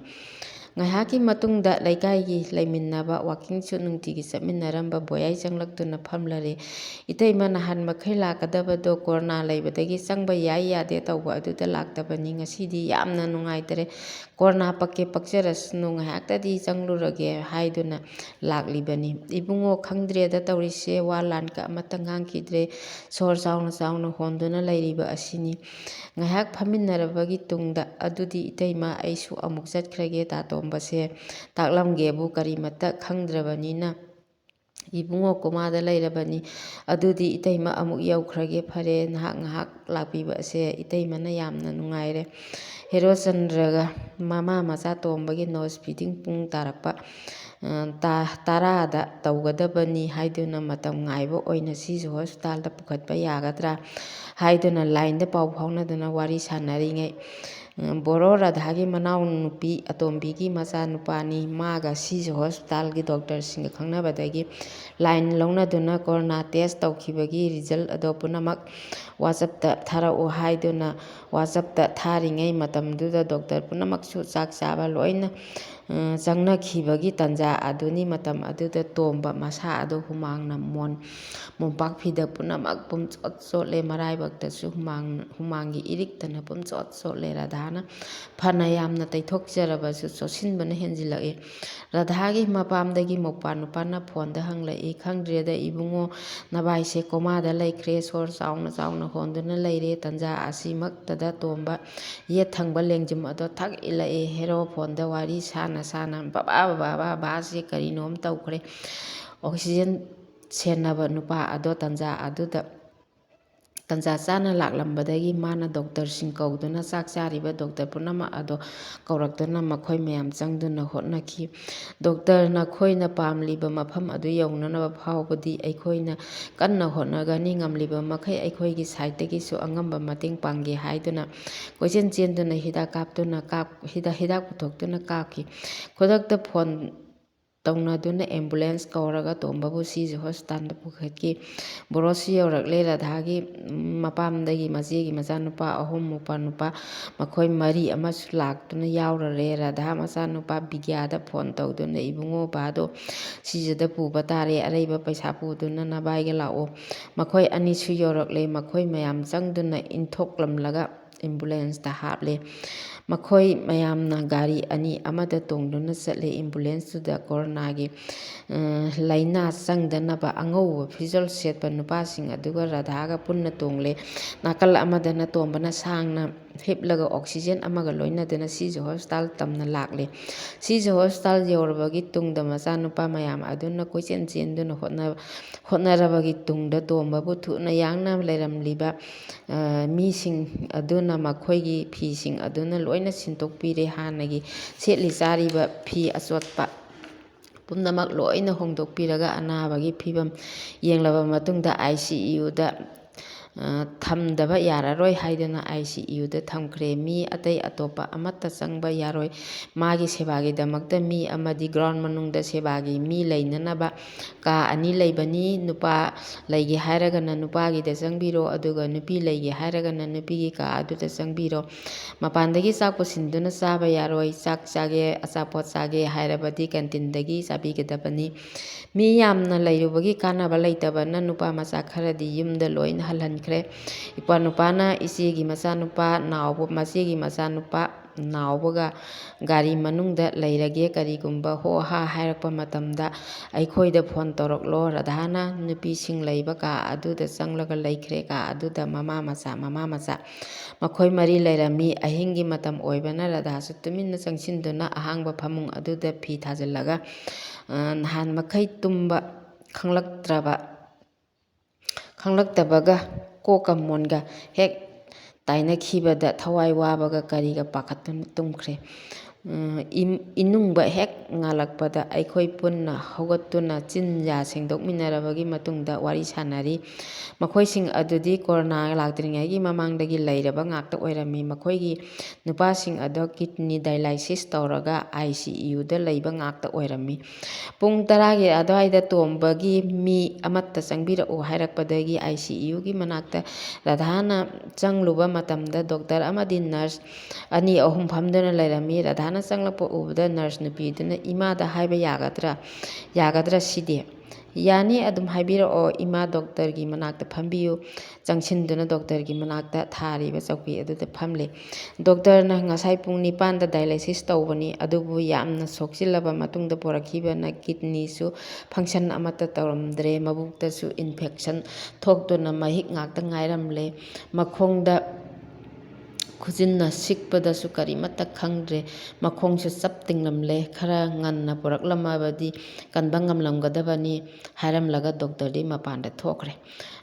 ꯉꯥꯏꯍꯥꯛꯀꯤ ꯃꯇꯨꯡꯗ ꯂꯩꯀꯥꯏꯒꯤ ꯂꯩꯃꯤꯟꯅꯕ, ꯋꯥꯀꯤꯡꯁꯨ ꯅꯨꯡꯇꯤꯒꯤ ꯆꯠꯃꯤꯟꯅꯔꯝꯕ ꯕꯣꯌꯥꯏ ꯆꯪꯂꯛꯇꯨꯅ ꯐꯝꯂꯔꯦ꯫ "ꯏꯇꯩꯃ, ꯅꯍꯥꯟꯃꯈꯩ ꯂꯥꯛꯀꯗꯕꯗꯣ ꯀꯣꯔꯣꯅꯥ ꯂꯩꯕꯗꯒꯤ ꯆꯪꯕ ꯌꯥꯏ ꯌꯥꯗꯦ ꯇꯧꯕ ꯑꯗꯨꯗ ꯂꯥꯛꯇꯕꯅꯤ꯫ ꯉꯁꯤꯗꯤ ꯌꯥꯝꯅ ꯅꯨꯡꯉꯥꯏꯇꯔꯦ, ꯀꯣꯔꯣꯅꯥ ꯄꯛꯀꯦ ꯄꯛꯆꯔꯁꯅꯨ, ꯉꯥꯏꯍꯥꯛꯇꯗꯤ ꯆꯪꯂꯨꯔꯒꯦ ꯍꯥꯏꯗꯨꯅ ꯂꯥꯛꯂꯤꯕꯅꯤ꯫ "ꯏꯕꯨꯡꯉꯣ, ꯈꯪꯗ꯭ꯔꯦꯗ ꯇꯧꯔꯤꯁꯦ, ꯋꯥ ꯂꯥꯟꯒ ꯑꯃꯠꯇ ꯉꯥꯡꯈꯤꯗ꯭ꯔꯦ, ꯁꯣꯔ ꯆꯥꯎꯅ ꯆꯥꯎꯅ ꯍꯣꯟꯗꯨꯅ ꯂꯩꯔꯤꯕ ꯑꯁꯤꯅꯤ꯫ ꯉꯥꯏꯍꯥꯛ ꯐꯝꯃꯤꯟꯅꯔꯕꯒꯤ ꯇꯨꯡꯗ "ꯑꯗꯨꯗꯤ ꯏꯇꯩꯃ, ꯑꯩꯁꯨ ꯑꯃꯨꯛ ꯆꯠꯈ꯭ꯔꯒꯦ, ꯇꯥꯇꯣꯝꯕꯁꯦ ꯇꯥꯛꯂꯝꯒꯦꯕꯨ ꯀꯔꯤꯃꯠꯇ ꯈꯪꯗ꯭ꯔꯕꯅꯤꯅ ꯏꯕꯨꯡꯉꯣ ꯀꯣꯃꯥꯗ ꯂꯩꯔꯕꯅꯤ꯫ "ꯑꯗꯨꯗꯤ ꯏꯇꯩꯃ ꯑꯃꯨꯛ ꯌꯧꯈ꯭ꯔꯒꯦ꯫ ꯐꯔꯦ, ꯉꯥꯏꯍꯥꯛ ꯂꯥꯛꯄꯤꯕ ꯑꯁꯦ ꯏꯇꯩꯃꯅ ꯌꯥꯝꯅ ꯅꯨꯡꯉꯥꯏꯔꯦ꯫" ꯍꯦꯔꯣꯆꯟꯗ꯭ꯔꯒ ꯃꯃꯥ ꯃꯆꯥ ꯇꯣꯝꯕꯒꯤ ꯅꯣꯁ ꯐꯤꯗꯤꯡ ꯄꯨꯡ ꯇꯥꯔꯛꯄ 10ꯗ ꯇꯧꯒꯗꯕꯅꯤ ꯍꯥꯏꯗꯨꯅ ꯃꯇꯝ ꯉꯥꯏꯕ ꯑꯣꯏꯅ ꯁꯤꯁꯨ ꯍꯣꯁꯄꯤꯇꯥꯜꯗ ꯄꯨꯈꯠꯄ ꯌꯥꯒꯗ꯭ꯔꯥ ꯍꯥꯏꯗꯨꯅ ꯂꯥꯏꯟꯗ ꯄꯥꯎ ꯐꯥꯎꯅꯗꯨꯅ ꯋꯥꯔꯤ ꯁꯥꯟꯅꯔꯤꯉꯩ ꯕꯣꯔꯣ ꯔꯥꯙꯥꯒꯤ ꯃꯅꯥꯎꯅꯨꯄꯤ ꯑꯇꯣꯝꯕꯤꯒꯤ ꯃꯆꯥꯅꯨꯄꯥꯅꯤ꯫ ꯃꯥꯒ ꯁꯤꯁꯨ ꯍꯣꯁꯄꯤꯇꯥꯜꯒꯤ ꯗꯣꯛꯇꯔꯁꯤꯡꯒ ꯈꯪꯅꯕꯗꯒꯤ ꯂꯥꯏꯟ ꯂꯧꯅꯗꯨꯅ ꯀꯣꯔꯣꯅꯥ ꯇꯦꯁ ꯇꯧꯈꯤꯕꯒꯤ ꯔꯤꯖꯜ ꯑꯗꯣ ꯄꯨꯝꯅꯃꯛ ꯋꯥꯆꯞꯇ ꯊꯥꯔꯛꯎ ꯍꯥꯏꯗꯨꯅ ꯋꯥꯆꯞꯇ ꯊꯥꯔꯤꯉꯩ ꯃꯇꯝꯗꯨꯗ ꯗꯣꯛꯇꯔ ꯄꯨꯝꯅꯃꯛꯁꯨ ꯆꯥꯛ ꯆꯥꯕ ꯂꯣꯏꯅ ꯆꯪꯅꯈꯤꯕꯒꯤ ꯇꯥꯟꯖꯥ ꯑꯗꯨꯅꯤ꯫ ꯃꯇꯝ ꯑꯗꯨꯗ ꯇꯣꯝꯕ ꯃꯁꯥ ꯑꯗꯨ ꯍꯨꯃꯥꯡꯅ ꯃꯣꯝꯄꯥꯛ ꯐꯤꯗꯛ ꯄꯨꯝꯅꯃꯛ ꯄꯨꯝꯆꯣꯠ ꯆꯣꯠꯂꯦ, ꯃꯔꯥꯏꯕꯛꯇꯁꯨ ꯍꯨꯃꯥꯡꯒꯤ ꯏꯔꯤꯛꯇꯅ ꯄꯨꯝꯆꯣꯠ ꯆꯣꯠꯂꯦ꯫ ꯔꯥꯙꯥꯅ ꯐꯅ ꯌꯥꯝꯅ ꯇꯩꯊꯣꯛꯆꯔꯕꯁꯨ ꯆꯣꯠꯁꯤꯟꯕꯅ ꯍꯦꯟꯖꯤꯜꯂꯛꯏ꯫ ꯔꯥꯙꯥꯒꯤ ꯃꯄꯥꯝꯗꯒꯤ ꯃꯧꯄ꯭ꯋꯥ ꯅꯨꯄꯥꯅ ꯐꯣꯟꯗ ꯍꯪꯂꯛꯏ, "ꯈꯪꯗ꯭ꯔꯦꯗ ꯏꯕꯨꯡꯉꯣ, ꯅꯕꯥꯏꯁꯦ ꯀꯣꯃꯥꯗ ꯂꯩꯈ꯭ꯔꯦ, ꯁꯣꯔ ꯆꯥꯎꯅ ꯆꯥꯎꯅ ꯍꯣꯟꯗꯨꯅ ꯂꯩꯔꯦ꯫" ꯇꯥꯟꯖꯥ ꯑꯁꯤꯃꯛꯇꯗ ꯇꯣꯝꯕ ꯌꯦꯠ ꯊꯪꯕ ꯂꯦꯡꯖꯨꯝ ꯑꯗꯣ ꯊꯛ ꯏꯜꯂꯛꯏ꯫ ꯍꯦꯔꯣ ꯐꯣꯟꯗ ꯋꯥꯔꯤ ꯁꯥꯅ ꯁꯥꯅ, "ꯕꯕꯥꯁꯦ ꯀꯔꯤꯅꯣꯝ ꯇꯧꯈ꯭ꯔꯦ꯫" ꯑꯣꯛꯁꯤꯖꯦꯟ ꯁꯦꯟꯅꯕ ꯅꯨꯄꯥ ꯑꯗꯣ ꯇꯥꯟꯖꯥ ꯆꯥꯅ ꯂꯥꯛꯂꯝꯕꯗꯒꯤ ꯃꯥꯅ ꯗꯣꯛꯇꯔꯁꯤꯡ ꯀꯧꯗꯨꯅ ꯆꯥꯛ ꯆꯥꯔꯤꯕ ꯗꯣꯛꯇꯔ ꯄꯨꯝꯅꯃꯛ ꯑꯗꯣ ꯀꯧꯔꯛꯇꯨꯅ ꯃꯈꯣꯏ ꯃꯌꯥꯝ ꯆꯪꯗꯨꯅ ꯍꯣꯠꯅꯈꯤ꯫ "ꯗꯣꯛꯇꯔ, ꯅꯈꯣꯏꯅ ꯄꯥꯝꯂꯤꯕ ꯃꯐꯝ ꯑꯗꯨ ꯌꯧꯅꯅꯕ ꯐꯥꯎꯕꯗꯤ ꯑꯩꯈꯣꯏꯅ ꯀꯟꯅ ꯍꯣꯠꯅꯒꯅꯤ, ꯉꯝꯂꯤꯕ ꯃꯈꯩ ꯑꯩꯈꯣꯏꯒꯤ ꯁꯥꯏꯠꯇꯒꯤꯁꯨ ꯑꯉꯝꯕ ꯃꯇꯦꯡ ꯄꯥꯡꯒꯦ" ꯍꯥꯏꯗꯨꯅ ꯀꯣꯏꯆꯦꯟ ꯆꯦꯟꯗꯨꯅ ꯍꯤꯗꯥꯛ ꯄꯨꯊꯣꯛꯇꯨꯅ ꯀꯥꯞꯈꯤ꯫ ꯈꯨꯗꯛꯇ ꯐꯣꯟ ꯇꯧꯅꯗꯨꯅ ꯑꯦꯝꯕꯨꯂꯦꯟꯁ ꯀꯧꯔꯒ ꯇꯣꯝꯕꯕꯨ ꯁꯤꯖ ꯍꯣꯁꯄꯤꯇꯥꯜꯗ ꯄꯨꯈꯠꯈꯤ꯫ ꯕꯣꯔꯣꯁꯤ ꯌꯧꯔꯛꯂꯦ꯫ ꯔꯥꯙꯥꯒꯤ ꯃꯄꯥꯝꯗꯒꯤ ꯃꯆꯦꯒꯤ ꯃꯆꯥꯅꯨꯄꯥ 3 ꯅꯨꯄꯥ ꯃꯈꯣꯏ 4 ꯑꯃꯁꯨ ꯂꯥꯛꯇꯨꯅ ꯌꯥꯎꯔꯔꯦ꯫ ꯔꯥꯙꯥ ꯃꯆꯥꯅꯨꯄꯥ ꯕꯤꯒ꯭ꯌꯥꯗ ꯐꯣꯟ ꯇꯧꯗꯨꯅ ꯏꯕꯨꯡꯉꯣ ꯕꯥꯗꯣ ꯁꯤꯖꯗ ꯄꯨꯕ ꯇꯥꯔꯦ, ꯑꯔꯩꯕ ꯄꯩꯁꯥ ꯄꯨꯗꯨꯅ ꯅꯕꯥꯏꯒ ꯂꯥꯛꯑꯣ꯫ ꯃꯈꯣꯏ 2ꯁꯨ ꯌꯧꯔꯛꯂꯦ꯫ ꯃꯈꯣꯏ ꯃꯌꯥꯝ ꯆꯪꯗꯨꯅ ꯏꯟꯊꯣꯛꯂꯝꯂꯒ ꯑꯦꯝꯕꯨꯂꯦꯟꯁꯇ ꯍꯥꯞꯂꯦ꯫ ꯃꯈꯣꯏ ꯃꯌꯥꯝꯅ ꯒꯥꯔꯤ 2 ꯑꯃꯗ ꯇꯣꯡꯗꯨꯅ ꯆꯠꯂꯦ꯫ ꯑꯦꯝꯕꯨꯂꯦꯟꯁꯇꯨꯗ ꯀꯣꯔꯣꯅꯥꯒꯤ ꯂꯥꯏꯅꯥ ꯆꯪꯗꯅꯕ ꯑꯉꯧꯕ ꯐꯤꯖꯣꯜ ꯁꯦꯠꯄ ꯅꯨꯄꯥꯁꯤꯡ ꯑꯗꯨꯒ ꯔꯥꯙꯥꯒ ꯄꯨꯟꯅ ꯇꯣꯡꯂꯦ꯫ ꯅꯥꯀꯜ ꯑꯃꯗꯅ ꯇꯣꯝꯕꯅ ꯁꯥꯡꯅ ꯍꯤꯞꯂꯒ ꯑꯣꯛꯁꯤꯖꯦꯟ ꯑꯃꯒ ꯂꯣꯏꯅꯗꯨꯅ ꯁꯤꯖ ꯍꯣꯁꯄꯤꯇꯥꯜ ꯇꯝꯅ ꯂꯥꯛꯂꯦ꯫ ꯁꯤꯖ ꯍꯣꯁꯄꯤꯇꯥꯜ ꯌꯧꯔꯕꯒꯤ ꯇꯨꯡꯗ ꯃꯆꯥꯅꯨꯄꯥ ꯃꯌꯥꯝ ꯑꯗꯨꯅ ꯀꯣꯏꯆꯦꯟ ꯆꯦꯟꯗꯨꯅ ꯍꯣꯠꯅꯔꯕꯒꯤ ꯇꯨꯡꯗ ꯇꯣꯝꯕꯕꯨ ꯊꯨꯅ ꯌꯥꯡꯅ ꯂꯩꯔꯝꯂꯤꯕ ꯃꯤꯁꯤꯡ ꯑꯗꯨꯅ ꯃꯈꯣꯏꯒꯤ ꯐꯤꯁꯤꯡ ꯑꯗꯨꯅ ꯂꯣꯏꯅ ꯁꯤꯟꯗꯣꯛꯄꯤꯔꯦ꯫ ꯍꯥꯟꯅꯒꯤ ꯁꯦꯠꯂꯤ ꯆꯥꯔꯤꯕ ꯐꯤ ꯑꯆꯣꯠꯄ ꯄꯨꯝꯅꯃꯛ ꯂꯣꯏꯅ ꯍꯣꯡꯗꯣꯛꯄꯤꯔꯒ ꯑꯅꯥꯕꯒꯤ ꯐꯤꯕꯝ ꯌꯦꯡꯂꯕ ꯃꯇꯨꯡꯗ ICUꯗ ꯊꯝꯗꯕ ꯌꯥꯔꯔꯣꯏ ꯍꯥꯏꯗꯨꯅ ICUꯗ ꯊꯝꯈ꯭ꯔꯦ꯫ ꯃꯤ ꯑꯇꯩ ꯑꯇꯣꯞꯄ ꯑꯃꯠꯇ ꯆꯪꯕ ꯌꯥꯔꯣꯏ꯫ ꯃꯥꯒꯤ ꯁꯦꯕꯥꯒꯤꯗꯃꯛꯇ ꯃꯤ ꯑꯃꯗꯤ ꯒ꯭ꯔꯥꯎꯟ ꯃꯅꯨꯡꯗ ꯁꯦꯕꯥꯒꯤ ꯃꯤ ꯂꯩꯅꯅꯕ ꯀꯥ 2 ꯂꯩꯕꯅꯤ꯫ ꯅꯨꯄꯥ ꯂꯩꯒꯦ ꯍꯥꯏꯔꯒꯅ ꯅꯨꯄꯥꯒꯤꯗ ꯆꯪꯕꯤꯔꯣ, ꯑꯗꯨꯒ ꯅꯨꯄꯤ ꯂꯩꯒꯦ ꯍꯥꯏꯔꯒꯅ ꯅꯨꯄꯤꯒꯤ ꯀꯥ ꯑꯗꯨꯗ ꯆꯪꯕꯤꯔꯣ꯫ ꯃꯄꯥꯟꯗꯒꯤ ꯆꯥꯛ ꯄꯨꯁꯤꯟꯗꯨꯅ ꯆꯥꯕ ꯌꯥꯔꯣꯏ꯫ ꯆꯥꯛ ꯆꯥꯒꯦ, ꯑꯆꯥꯄꯣꯠ ꯆꯥꯒꯦ ꯍꯥꯏꯔꯕꯗꯤ ꯀꯦꯟꯇꯤꯟꯗꯒꯤ ꯆꯥꯕꯤꯒꯗꯕꯅꯤ꯫ ꯃꯤ ꯌꯥꯝꯅ ꯂꯩꯔꯨꯕꯒꯤ ꯀꯥꯟꯅꯕ ꯂꯩꯇꯕꯅ ꯅꯨꯄꯥ ꯃꯆꯥ ꯈꯔꯗꯤ ꯌꯨꯝꯗ ꯂꯣꯏꯅ ꯍꯜꯍꯟꯈ꯭ꯔꯦ꯫ ꯏꯄ꯭ꯋꯥꯅꯨꯄꯥꯅ ꯃꯆꯦꯒꯤ ꯃꯆꯥꯅꯨꯄꯥ ꯅꯥꯎꯕꯒ ꯒꯥꯔꯤ ꯃꯅꯨꯡꯗ ꯂꯩꯔꯒꯦ, ꯀꯔꯤꯒꯨꯝꯕ ꯍꯣ-ꯍꯥ ꯍꯥꯏꯔꯛꯄ ꯃꯇꯝꯗ ꯑꯩꯈꯣꯏꯗ ꯐꯣꯟ ꯇꯧꯔꯛꯂꯣ꯫ ꯔꯥꯙꯥꯅ ꯅꯨꯄꯤꯁꯤꯡ ꯂꯩꯕ ꯀꯥ ꯑꯗꯨꯗ ꯆꯪꯂꯒ ꯂꯩꯈ꯭ꯔꯦ꯫ ꯀꯥ ꯑꯗꯨꯗ ꯃꯃꯥ ꯃꯆꯥ ꯃꯈꯣꯏ 4 ꯂꯩꯔꯝꯃꯤ꯫ ꯑꯍꯤꯡꯒꯤ ꯃꯇꯝ ꯑꯣꯏꯕꯅ ꯔꯥꯙꯥꯁꯨ ꯇꯨꯃꯤꯟꯅ ꯆꯪꯁꯤꯟꯗꯨꯅ ꯑꯍꯥꯡꯕ ꯐꯃꯨꯡ ꯑꯗꯨꯗ ꯐꯤ ꯊꯥꯖꯤꯜꯂꯒ ꯅꯍꯥꯟꯃꯈꯩ ꯇꯨꯝꯕ ꯈꯪꯂꯛꯇꯕꯒ ꯀꯣꯛꯀ ꯃꯣꯟꯒ ꯍꯦꯛ ꯇꯥꯏꯅꯈꯤꯕꯗ ꯊꯋꯥꯏ ꯋꯥꯕꯒ ꯀꯔꯤꯒ ꯄꯥꯈꯠꯇꯨꯅ ꯇꯨꯝꯈ꯭ꯔꯦ꯫ ꯏꯅꯨꯡꯕ ꯍꯦꯛ ꯉꯥꯜꯂꯛꯄꯗ ꯑꯩꯈꯣꯏ ꯄꯨꯟꯅ ꯍꯧꯒꯠꯇꯨꯅ ꯆꯤꯟ ꯌꯥ ꯁꯦꯡꯗꯣꯛꯃꯤꯟꯅꯔꯕꯒꯤ ꯃꯇꯨꯡꯗ ꯋꯥꯔꯤ ꯁꯥꯅꯔꯤ꯫ ꯃꯈꯣꯏꯁꯤꯡ ꯑꯗꯨꯗꯤ ꯀꯣꯔꯣꯅꯥ ꯂꯥꯛꯇ꯭ꯔꯤꯉꯩꯒꯤ ꯃꯃꯥꯡꯗꯒꯤ ꯂꯩꯔꯕ ꯉꯥꯛꯇ ꯑꯣꯏꯔꯝꯃꯤ꯫ ꯃꯈꯣꯏꯒꯤ ꯅꯨꯄꯥꯁꯤꯡ ꯑꯗꯣ ꯀꯤꯗꯅꯤ ꯗꯥꯏꯂꯥꯏꯁꯤꯁ ꯇꯧꯔꯒ ICUꯗ ꯂꯩꯕ ꯉꯥꯛꯇ ꯑꯣꯏꯔꯝꯃꯤ꯫ ꯄꯨꯡ 10ꯒꯤ ꯑꯗꯨꯋꯥꯏꯗ ꯇꯣꯝꯕꯒꯤ ꯃꯤ ꯑꯃꯠꯇ ꯆꯪꯕꯤꯔꯛꯎ ꯍꯥꯏꯔꯛꯄꯗꯒꯤ ICUꯒꯤ ꯃꯅꯥꯛꯇ ꯔꯥꯙꯥꯅ ꯆꯪꯂꯨꯕ ꯃꯇꯝꯗ ꯗꯣꯛꯇꯔ ꯑꯃꯗꯤ ꯅꯔꯁ 2-3 ꯐꯝꯗꯨꯅ ꯂꯩꯔꯝꯃꯤ꯫ ꯔꯥꯙꯥꯅ ꯆꯪꯂꯛꯄ ꯎꯕꯗ ꯅꯔꯁ ꯅꯨꯄꯤꯗꯨꯅ ꯏꯃꯥꯗ ꯍꯥꯏꯕ ꯌꯥꯒꯗ꯭ꯔꯥ ꯁꯤꯗꯤ? ꯌꯥꯅꯤ, ꯑꯗꯨꯝ ꯍꯥꯏꯕꯤꯔꯛꯑꯣ ꯏꯃꯥ, ꯗꯣꯛꯇꯔꯒꯤ ꯃꯅꯥꯛꯇ ꯐꯝꯕꯤꯌꯨ꯫ ꯆꯪꯁꯤꯟꯗꯨꯅ ꯗꯣꯛꯇꯔꯒꯤ ꯃꯅꯥꯛꯇ ꯊꯥꯔꯤꯕ ꯆꯧꯀꯤ ꯑꯗꯨꯗ ꯐꯝꯂꯦ꯫ ꯗꯣꯛꯇꯔꯅ ꯉꯁꯥꯏ ꯄꯨꯡ 9ꯗ ꯗꯥꯏꯂꯥꯏꯁꯤꯁ ꯇꯧꯕꯅꯤ, ꯑꯗꯨꯕꯨ ꯌꯥꯝꯅ ꯁꯣꯛꯆꯤꯜꯂꯕ ꯃꯇꯨꯡꯗ ꯄꯣꯔꯛꯈꯤꯕꯅ ꯀꯤꯗꯅꯤꯁꯨ ꯐꯪꯁꯟ ꯑꯃꯠꯇ ꯇꯧꯔꯝꯗ꯭ꯔꯦ꯫ ꯃꯕꯨꯛꯇꯁꯨ ꯏꯟꯐꯦꯛꯁꯟ ꯊꯣꯛꯇꯨꯅ ꯃꯍꯤꯛ ꯉꯥꯛꯇ ꯉꯥꯏꯔꯝꯂꯦ꯫ ꯃꯈꯣꯡꯗ ꯈꯨꯖꯤꯟꯅ ꯁꯤꯛꯄꯗꯁꯨ ꯀꯔꯤꯃꯠꯇ ꯈꯪꯗ꯭ꯔꯦ꯫ ꯃꯈꯣꯡꯁꯨ ꯆꯞ ꯇꯤꯡꯂꯝꯂꯦ꯫ ꯈꯔ ꯉꯟꯅ ꯄꯨꯔꯛꯂꯝꯃꯕꯗꯤ ꯀꯟꯕ ꯉꯝꯂꯝꯒꯗꯕꯅꯤ ꯍꯥꯏꯔꯝꯂꯒ ꯗꯣꯛꯇꯔꯗꯤ ꯃꯄꯥꯟꯗ ꯊꯣꯛꯈ꯭ꯔꯦ꯫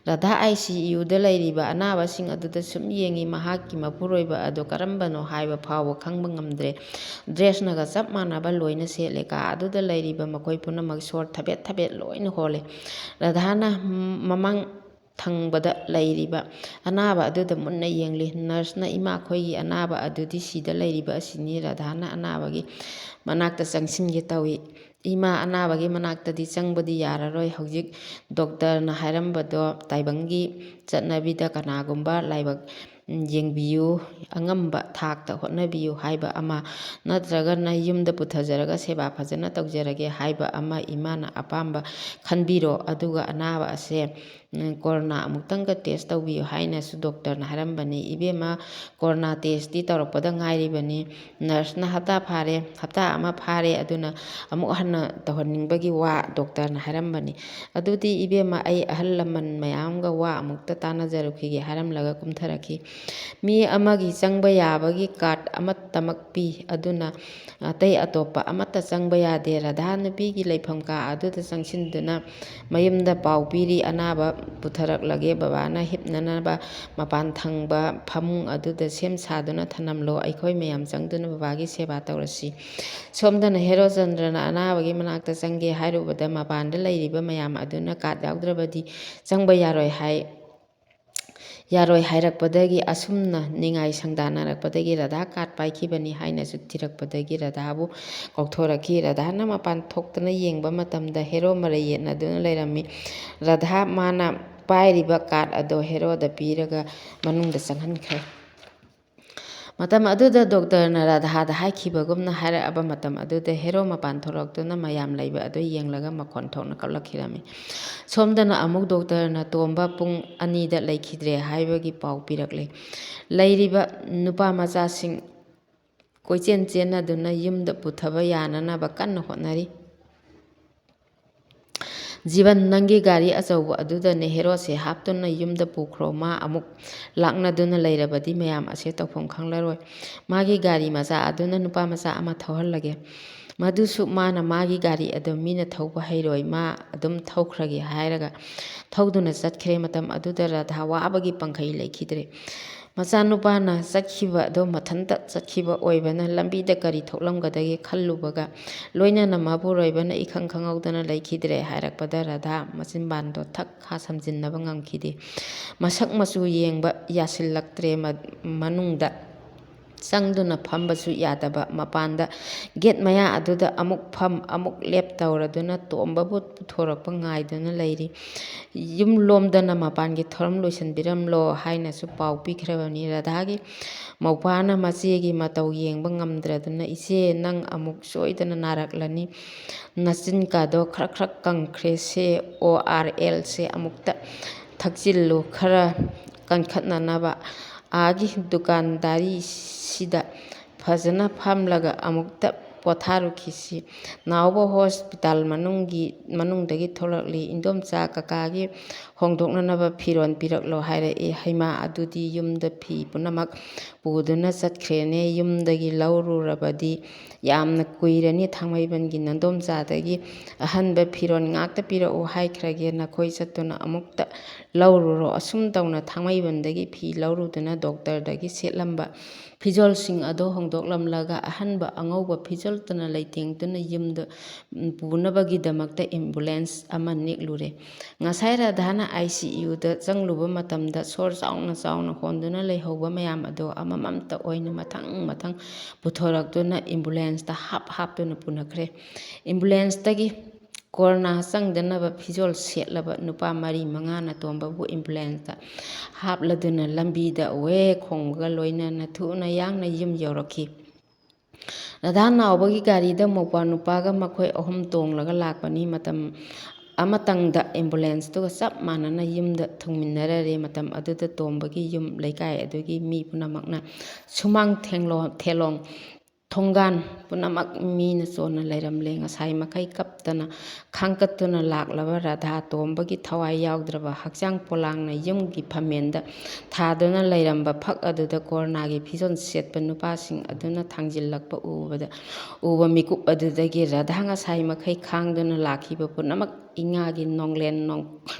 ꯔꯥꯙꯥ ICUꯗ ꯂꯩꯔꯤꯕ ꯑꯅꯥꯕꯁꯤꯡ ꯑꯗꯨꯗ ꯁꯨꯝ ꯌꯦꯡꯉꯤ꯫ ꯃꯍꯥꯛꯀꯤ ꯃꯄꯨꯔꯣꯏꯕ ꯑꯗꯨ ꯀꯔꯝꯕꯅꯣ ꯍꯥꯏꯕ ꯐꯥꯎꯕ ꯈꯪꯕ ꯉꯝꯗ꯭ꯔꯦ꯫ ꯗ꯭ꯔꯦꯁꯅꯒ ꯆꯞ ꯃꯥꯟꯅꯕ ꯂꯣꯏꯅ ꯁꯦꯠꯂꯦ꯫ ꯀꯥ ꯑꯗꯨꯗ ꯂꯩꯔꯤꯕ ꯃꯈꯣꯏ ꯄꯨꯝꯅꯃꯛ ꯁꯣꯔ ꯊꯕꯦꯠ ꯂꯣꯏꯅ ꯍꯣꯜꯂꯦ꯫ ꯔꯥꯙꯥꯅ ꯃꯃꯥꯡ ꯊꯪꯕꯗ ꯂꯩꯔꯤꯕ ꯑꯅꯥꯕ ꯑꯗꯨꯗ ꯃꯨꯟꯅ ꯌꯦꯡꯂꯤ꯫ ꯅꯔꯁꯅ ꯏꯃꯥꯈꯣꯏꯒꯤ ꯑꯅꯥꯕ ꯑꯗꯨꯗꯤ ꯁꯤꯗ ꯂꯩꯔꯤꯕ ꯑꯁꯤꯅꯤ꯫ ꯔꯥꯙꯥꯅ ꯑꯅꯥꯕꯒꯤ ꯃꯅꯥꯛꯇ ꯆꯪꯁꯤꯟꯒꯦ ꯇꯧꯏ꯫ ꯏꯃꯥ, ꯑꯅꯥꯕꯒꯤ ꯃꯅꯥꯛꯇꯗꯤ ꯆꯪꯕꯗꯤ ꯌꯥꯔꯔꯣꯏ꯫ ꯍꯧꯖꯤꯛ ꯗꯣꯛꯇꯔꯅ ꯍꯥꯏꯔꯝꯕꯗꯣ ꯇꯥꯏꯕꯪꯒꯤ ꯆꯠꯅꯕꯤꯗ ꯀꯅꯥꯒꯨꯝꯕ ꯂꯥꯏꯕꯛ ꯌꯦꯡꯕꯤꯌꯨ, ꯑꯉꯝꯕ ꯊꯥꯛꯇ ꯍꯣꯠꯅꯕꯤꯌꯨ ꯍꯥꯏꯕ ꯑꯃ, ꯅꯠꯇ꯭ꯔꯒꯅ ꯌꯨꯝꯗ ꯄꯨꯊꯖꯔꯒ ꯁꯦꯕꯥ ꯐꯖꯅ ꯇꯧꯖꯔꯒꯦ ꯍꯥꯏꯕ ꯑꯃ ꯏꯃꯥꯅ ꯑꯄꯥꯝꯕ ꯈꯟꯕꯤꯔꯣ, ꯑꯗꯨꯒ ꯑꯅꯥꯕ ꯑꯁꯦ ꯀꯣꯔꯣꯅꯥ ꯑꯃꯨꯛꯇꯪꯒ ꯇꯦꯁ ꯇꯧꯕꯤꯌꯨ ꯍꯥꯏꯅꯁꯨ ꯗꯣꯛꯇꯔꯅ ꯍꯥꯏꯔꯝꯕꯅꯤ꯫ ꯏꯕꯦꯝꯃ, ꯀꯣꯔꯣꯅꯥ ꯇꯦꯁꯇꯤ ꯇꯧꯔꯛꯄꯗ ꯉꯥꯏꯔꯤꯕꯅꯤ꯫ ꯅꯔꯁꯅ ꯍꯞꯇꯥ ꯑꯃ ꯐꯥꯔꯦ, ꯑꯗꯨꯅ ꯑꯃꯨꯛ ꯍꯟꯅ ꯇꯧꯍꯟꯅꯤꯡꯕꯒꯤ ꯋꯥ ꯗꯣꯛꯇꯔꯅ ꯍꯥꯏꯔꯝꯕꯅꯤ꯫ ꯑꯗꯨꯗꯤ ꯏꯕꯦꯝꯃ, ꯑꯩ ꯑꯍꯜ ꯂꯃꯟ ꯃꯌꯥꯝꯒ ꯋꯥ ꯑꯃꯨꯛꯇ ꯇꯥꯟꯅꯖꯔꯨꯈꯤꯒꯦ ꯍꯥꯏꯔꯝꯂꯒ ꯀꯨꯝꯊꯔꯛꯈꯤ꯫ ꯃꯤ ꯑꯃꯒꯤ ꯆꯪꯕ ꯌꯥꯕꯒꯤ ꯀꯥꯔꯗ ꯑꯃꯠꯇꯃꯛ ꯄꯤ, ꯑꯗꯨꯅ ꯑꯇꯩ ꯑꯇꯣꯞꯄ ꯑꯃꯠꯇ ꯆꯪꯕ ꯌꯥꯗꯦ꯫ ꯔꯥꯙꯥ ꯅꯨꯄꯤꯒꯤ ꯂꯩꯐꯝ ꯀꯥ ꯑꯗꯨꯗ ꯆꯪꯁꯤꯟꯗꯨꯅ ꯃꯌꯨꯝꯗ ꯄꯥꯎ ꯄꯤꯔꯤ꯫ ꯑꯅꯥꯕ ꯄꯨꯊꯔꯛꯂꯒꯦ, ꯕꯕꯥꯅ ꯍꯤꯞꯅꯅꯕ ꯃꯄꯥꯟ ꯊꯪꯕ ꯐꯃꯨꯡ ꯑꯗꯨꯗ ꯁꯦꯝ ꯁꯥꯗꯨꯅ ꯊꯅꯝꯂꯣ꯫ ꯑꯩꯈꯣꯏ ꯃꯌꯥꯝ ꯆꯪꯗꯨꯅ ꯕꯕꯥꯒꯤ ꯁꯦꯕꯥ ꯇꯧꯔꯁꯤ꯫ ꯁꯣꯝꯗꯅ ꯍꯦꯔꯣꯆꯟꯗ꯭ꯔꯅ ꯑꯅꯥꯕꯒꯤ ꯃꯅꯥꯛꯇ ꯆꯪꯒꯦ ꯍꯥꯏꯔꯨꯕꯗ ꯃꯄꯥꯟꯗ ꯂꯩꯔꯤꯕ ꯃꯌꯥꯝ ꯑꯗꯨꯅ ꯀꯥꯔꯗ ꯌꯥꯎꯗ꯭ꯔꯕꯗꯤ ꯆꯪꯕ ꯌꯥꯔꯣꯏ ꯍꯥꯏ꯫ ꯌꯥꯔꯣꯏ ꯍꯥꯏꯔꯛꯄꯗꯒꯤ ꯑꯁꯨꯝꯅ ꯅꯤꯡꯉꯥꯏ ꯁꯪꯗꯥꯅꯔꯛꯄꯗꯒꯤ ꯔꯥꯙꯥ ꯀꯥꯔꯠ ꯄꯥꯏꯈꯤꯕꯅꯤ ꯍꯥꯏꯅꯁꯨ ꯊꯤꯔꯛꯄꯗꯒꯤ ꯔꯥꯙꯥꯕꯨ ꯀꯧꯊꯣꯔꯛꯈꯤ꯫ ꯔꯥꯙꯥꯅ ꯃꯄꯥꯟ ꯊꯣꯛꯇꯨꯅ ꯌꯦꯡꯕ ꯃꯇꯝꯗ ꯍꯦꯔꯣ ꯃꯔꯩ ꯌꯦꯠꯅꯗꯨꯅ ꯂꯩꯔꯝꯃꯤ꯫ ꯔꯥꯙꯥ ꯃꯥꯅ ꯄꯥꯏꯔꯤꯕ ꯀꯥꯔꯠ ꯑꯗꯣ ꯍꯦꯔꯣꯗ ꯄꯤꯔꯒ ꯃꯅꯨꯡꯗ ꯆꯪꯍꯟꯈ꯭ꯔꯦ꯫ ꯃꯇꯝ ꯑꯗꯨꯗ ꯗꯣꯛꯇꯔꯅ ꯔꯥꯙꯥꯗ ꯍꯥꯏꯈꯤꯕꯒꯨꯝꯅ ꯍꯥꯏꯔꯛꯑꯕ ꯃꯇꯝ ꯑꯗꯨꯗ ꯍꯦꯔꯣ ꯃꯄꯥൻ ꯊꯣꯛꯂꯛꯇꯨꯅ ꯃꯌꯥꯝ ꯂꯩꯕ ꯑꯗꯨ ꯌꯦꯡꯂꯒ ꯃꯈꯣꯟ ꯊꯣꯛꯅ ꯀꯞꯂꯛꯈꯤꯔꯝꯃꯤ꯫ ꯁꯣꯝꯗꯅ ꯑꯃꯨꯛ ꯗꯣꯛꯇꯔꯅ ꯇꯣꯝꯕ ꯄꯨꯡ 2ꯗ ꯂꯩꯈꯤꯗ꯭ꯔꯦ ꯍꯥꯏꯕꯒꯤ ꯄꯥꯎ ꯄꯤꯔꯛꯂꯦ꯫ ꯂꯩꯔꯤꯕ ꯅꯨꯄꯥꯃꯆꯥꯁꯤꯡ ꯀꯣꯏꯆꯦꯟ ꯆꯦꯟꯅꯗꯨꯅ ꯌꯨꯝꯗ ꯄꯨꯊꯕ ꯌꯥꯅꯅꯕ ꯀꯟꯅ ꯍꯣꯠꯅꯔꯤ꯫ ꯖꯤꯕꯟ, ꯅꯪꯒꯤ ꯒꯥꯔꯤ ꯑꯆꯧꯕ ꯑꯗꯨꯗꯅꯦ ꯍꯦꯔꯣꯁꯦ ꯍꯥꯞꯇꯨꯅ ꯌꯨꯝꯗ ꯄꯨꯈ꯭ꯔꯣ꯫ ꯃꯥ ꯑꯃꯨꯛ ꯂꯥꯛꯅꯗꯨꯅ ꯂꯩꯔꯕꯗꯤ ꯃꯌꯥꯝ ꯑꯁꯦ ꯇꯧꯐꯝ ꯈꯪꯂꯔꯣꯏ꯫ ꯃꯥꯒꯤ ꯒꯥꯔꯤ ꯃꯆꯥ ꯑꯗꯨꯅ ꯅꯨꯄꯥꯃꯆꯥ ꯑꯃ ꯊꯧꯍꯜꯂꯒꯦ꯫ ꯃꯗꯨꯁꯨ ꯃꯥꯅ ꯃꯥꯒꯤ ꯒꯥꯔꯤ ꯑꯗꯨ ꯃꯤꯅ ꯊꯧꯕ ꯍꯩꯔꯣꯏ, ꯃꯥ ꯑꯗꯨꯝ ꯊꯧꯈ꯭ꯔꯒꯦ ꯍꯥꯏꯔꯒ ꯊꯧꯗꯨꯅ ꯆꯠꯈ꯭ꯔꯦ꯫ ꯃꯇꯝ ꯑꯗꯨꯗ ꯔꯥꯙꯥ ꯋꯥꯕꯒꯤ ꯄꯪꯈꯩ ꯂꯩꯈꯤꯗ꯭ꯔꯦ꯫ ꯃꯆꯥꯅꯨꯄꯥꯅ ꯆꯠꯈꯤꯕ ꯑꯗꯣ ꯃꯊꯟꯇ ꯆꯠꯈꯤꯕ ꯑꯣꯏꯕꯅ ꯂꯝꯕꯤꯗ ꯀꯔꯤ ꯊꯣꯛꯂꯝꯒꯗꯒꯦ ꯈꯜꯂꯨꯕꯒ ꯂꯣꯏꯅꯅ ꯃꯄꯨꯔꯣꯏꯕꯅ ꯏꯈꯪ ꯈꯪꯍꯧꯗꯅ ꯂꯩꯈꯤꯗ꯭ꯔꯦ ꯍꯥꯏꯔꯛꯄꯗ ꯔꯥꯙꯥ ꯃꯆꯤꯟꯕꯥꯟꯗꯣ ꯊꯛ ꯈꯥ ꯁꯝꯖꯤꯟꯅꯕ ꯉꯝꯈꯤꯗꯦ꯫ ꯃꯁꯛ ꯃꯆꯨ ꯌꯦꯡꯕ ꯌꯥꯁꯤꯜꯂꯛꯇ꯭ꯔꯦ꯫ ꯃꯅꯨꯡꯗ ꯆꯪꯗꯨꯅ ꯐꯝꯕꯁꯨ ꯌꯥꯗꯕ, ꯃꯄꯥꯟꯗ ꯒꯦꯠ ꯃꯌꯥ ꯑꯗꯨꯗ ꯑꯃꯨꯛ ꯐꯝ ꯑꯃꯨꯛ ꯂꯦꯞ ꯇꯧꯔꯗꯨꯅ ꯇꯣꯝꯕꯕꯨ ꯄꯨꯊꯣꯔꯛꯄ ꯉꯥꯏꯗꯨꯅ ꯂꯩꯔꯤ꯫ ꯌꯨꯝꯂꯣꯝꯗꯅ ꯃꯄꯥꯟꯒꯤ ꯊꯧꯔꯝ ꯂꯣꯏꯁꯤꯟꯕꯤꯔꯝꯂꯣ ꯍꯥꯏꯅꯁꯨ ꯄꯥꯎ ꯄꯤꯈ꯭ꯔꯕꯅꯤ꯫ ꯔꯥꯙꯥꯒꯤ ꯃꯧꯄꯥꯅ ꯃꯆꯦꯒꯤ ꯃꯇꯧ ꯌꯦꯡꯕ ꯉꯝꯗ꯭ꯔꯗꯨꯅ ꯏꯆꯦ, ꯅꯪ ꯑꯃꯨꯛ ꯁꯣꯏꯗꯅ ꯅꯥꯔꯛꯂꯅꯤ, ꯅꯆꯤꯟꯀꯥꯗꯣ ꯈꯔ ꯈꯔ ꯀꯪꯈ꯭ꯔꯦ, ꯁꯦ ORLꯁꯦ ꯑꯃꯨꯛꯇ ꯊꯛꯆꯤꯜꯂꯨ ꯈꯔ ꯀꯟꯈꯠꯅꯅꯕ, ꯑꯥꯒꯤ ꯗꯨꯀꯥꯟꯗꯥꯔꯤꯁꯤꯗ ꯐꯖꯅ ꯐꯝꯂꯒ ꯑꯃꯨꯛꯇ ꯄꯣꯊꯥꯔꯨꯈꯤꯁꯤ꯫ ꯅꯥꯎꯕ ꯍꯣꯁꯄꯤꯇꯥꯜ ꯃꯅꯨꯡꯗꯒꯤ ꯊꯣꯛꯂꯛꯂꯤ꯫ ꯏꯟꯗꯣꯝꯆꯥ, ꯀꯀꯥꯒꯤ ꯍꯣꯡꯗꯣꯛꯅꯅꯕ ꯐꯤꯔꯣꯜ ꯄꯤꯔꯛꯂꯣ ꯍꯥꯏꯔꯛꯏ꯫ ꯍꯩꯃꯥ, ꯑꯗꯨꯗꯤ ꯌꯨꯝꯗ ꯐꯤ ꯄꯨꯝꯅꯃꯛ ꯄꯨꯗꯨꯅ ꯆꯠꯈ꯭ꯔꯦꯅꯦ꯫ ꯌꯨꯝꯗꯒꯤ ꯂꯧꯔꯨꯔꯕꯗꯤ ꯌꯥꯝꯅ ꯀꯨꯏꯔꯅꯤ꯫ ꯊꯥꯡꯃꯩꯕꯟꯒꯤ ꯅꯟꯗꯣꯝꯆꯥꯗꯒꯤ ꯑꯍꯟꯕ ꯐꯤꯔꯣꯜ ꯉꯥꯛꯇ ꯄꯤꯔꯛꯎ ꯍꯥꯏꯈ꯭ꯔꯒꯦ, ꯅꯈꯣꯏ ꯆꯠꯇꯨꯅ ꯑꯃꯨꯛꯇ ꯂꯧꯔꯨꯔꯣ꯫ ꯑꯁꯨꯝ ꯇꯧꯅ ꯊꯥꯡꯃꯩꯕꯟꯗꯒꯤ ꯐꯤ ꯂꯧꯔꯨꯗꯨꯅ ꯗꯣꯛꯇꯔꯗꯒꯤ ꯁꯦꯠꯂꯝꯕ ꯐꯤꯖꯣꯜꯁꯤꯡ ꯑꯗꯣ ꯍꯣꯡꯗꯣꯛꯂꯝꯂꯒ ꯑꯍꯟꯕ ꯑꯉꯧꯕ ꯐꯤꯖꯣꯜꯇꯅ ꯂꯩꯇꯦꯡꯗꯨꯅ ꯌꯨꯝꯗ ꯄꯨꯅꯕꯒꯤꯗꯃꯛꯇ ꯑꯦꯝꯕꯨꯂꯦꯟꯁ ꯑꯃ ꯅꯦꯛꯂꯨꯔꯦ꯫ ꯉꯁꯥꯏ ꯔꯥꯙꯥꯅ ICUꯗ ꯆꯪꯂꯨꯕ ꯃꯇꯝꯗ ꯁꯣꯔ ꯆꯥꯎꯅ ꯆꯥꯎꯅ ꯍꯣꯟꯗꯨꯅ ꯂꯩꯍꯧꯕ ꯃꯌꯥꯝ ꯑꯗꯣ ꯑꯃꯃꯝꯇ ꯑꯣꯏꯅ ꯃꯊꯪ ꯃꯊꯪ ꯄꯨꯊꯣꯔꯛꯇꯨꯅ ꯑꯦꯝꯕꯨꯂꯦꯟꯁꯇ ꯍꯥꯞꯇꯨꯅ ꯄꯨꯅꯈ꯭ꯔꯦ꯫ ꯑꯦꯝꯕꯨꯂꯦꯟꯁꯇꯒꯤ ꯀꯣꯔꯣꯅꯥ ꯆꯪꯗꯅꯕ ꯐꯤꯖꯣꯜ ꯁꯦꯠꯂꯕ ꯅꯨꯄꯥ 4-5ꯅ ꯇꯣꯝꯕꯕꯨ ꯑꯦꯝꯕꯨꯂꯦꯟꯁꯇ ꯍꯥꯞꯂꯗꯨꯅ ꯂꯝꯕꯤꯗ ꯎꯋꯦ ꯈꯣꯡꯕꯒ ꯂꯣꯏꯅꯅ ꯊꯨꯅ ꯌꯥꯡꯅ ꯌꯨꯝ ꯌꯧꯔꯛꯈꯤ꯫ ꯔꯥꯙꯥ ꯅꯥꯎꯕꯒꯤ ꯒꯥꯔꯤꯗ ꯃꯧꯄ꯭ꯋꯥ ꯅꯨꯄꯥꯒ ꯃꯈꯣꯏ 3 ꯇꯣꯡꯂꯒ ꯂꯥꯛꯄꯅꯤ꯫ ꯃꯇꯝ ꯑꯃꯇꯪꯗ ꯑꯦꯝꯕꯨꯂꯦꯟꯁꯇꯨꯒ ꯆꯞ ꯃꯥꯟꯅꯅ ꯌꯨꯝꯗ ꯊꯨꯡꯃꯤꯟꯅꯔꯔꯦ꯫ ꯃꯇꯝ ꯑꯗꯨꯗ ꯇꯣꯝꯕꯒꯤ ꯌꯨꯝ ꯂꯩꯀꯥꯏ ꯑꯗꯨꯒꯤ ꯃꯤ ꯄꯨꯝꯅꯃꯛꯅ ꯁꯨꯃꯥꯡ ꯊꯦꯂꯣꯡ ꯊꯣꯡꯒꯥꯟ ꯄꯨꯝꯅꯃꯛ ꯃꯤꯅ ꯆꯣꯟꯅ ꯂꯩꯔꯝꯂꯦ꯫ ꯉꯁꯥꯏ ꯃꯈꯩ ꯀꯞꯇꯅ ꯈꯥꯡꯀꯠꯇꯨꯅ ꯂꯥꯛꯂꯕ ꯔꯥꯙꯥ ꯇꯣꯝꯕꯒꯤ ꯊꯋꯥꯏ ꯌꯥꯎꯗ꯭ꯔꯕ ꯍꯛꯆꯥꯡ ꯄꯣꯂꯥꯡꯅ ꯌꯨꯝꯒꯤ ꯐꯝꯃꯦꯟꯗ ꯊꯥꯗꯨꯅ ꯂꯩꯔꯝꯕ ꯐꯛ ꯑꯗꯨꯗ ꯀꯣꯔꯣꯅꯥꯒꯤ ꯐꯤꯖꯣꯜ ꯁꯦꯠꯄ ꯅꯨꯄꯥꯁꯤꯡ ꯑꯗꯨꯅ ꯊꯥꯡꯖꯤꯜꯂꯛꯄ ꯎꯕ ꯃꯤꯀꯨꯞ ꯑꯗꯨꯗꯒꯤ ꯔꯥꯙꯥ ꯉꯁꯥꯏ ꯃꯈꯩ ꯈꯥꯡꯗꯨꯅ ꯂꯥꯛꯈꯤꯕ ꯄꯨꯝꯅꯃꯛ ꯏꯉꯥꯒꯤ ꯅꯣꯡꯂꯦꯟ